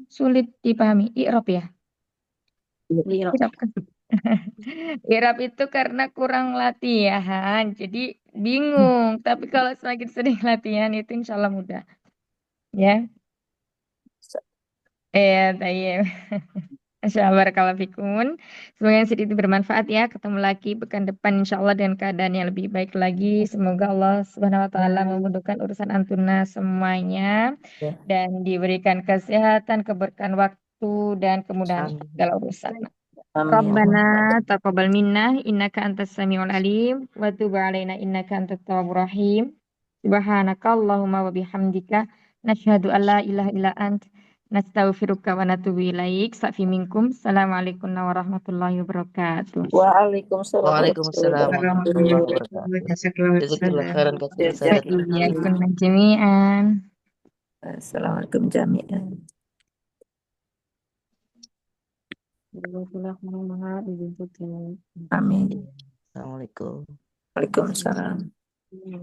sulit dipahami? I'rab ya? Iya. I'rab kan? I'rab itu karena kurang latihan, jadi bingung. Tapi kalau semakin sering latihan itu insya Allah mudah. Ya, tayyib. Masya Allah, barakallahu fikun. Semoga yang sedikit bermanfaat ya. Ketemu lagi pekan depan insya Allah dengan keadaan yang lebih baik lagi. Semoga Allah Subhanahu wa Ta'ala memudahkan urusan antuna semuanya Ya. dan diberikan kesehatan, keberkahan waktu dan kemudahan Amin. segala urusan. Amin. Rabbana taqabbal minna innaka antas samiul alim wa tub alaina innaka antat tawwabur rahim. Subhanaka Allahumma wa bihamdika nashhadu an la ilaha illa ant nastaghfiruka wa natubu ilaik. Safi minkum. Assalamualaikum warahmatullahi wabarakatuh. Waalaikumsalam Waalaikumsalam warahmatullahi Waalaikumsalam. wabarakatuh. Jazakallahu Jazakallah khairan. khairan katsir Ya, Ustazah. Iyyakum jami'an. Assalamualaikum jami'an. Amin. Assalamualaikum. Waalaikumsalam. Iya.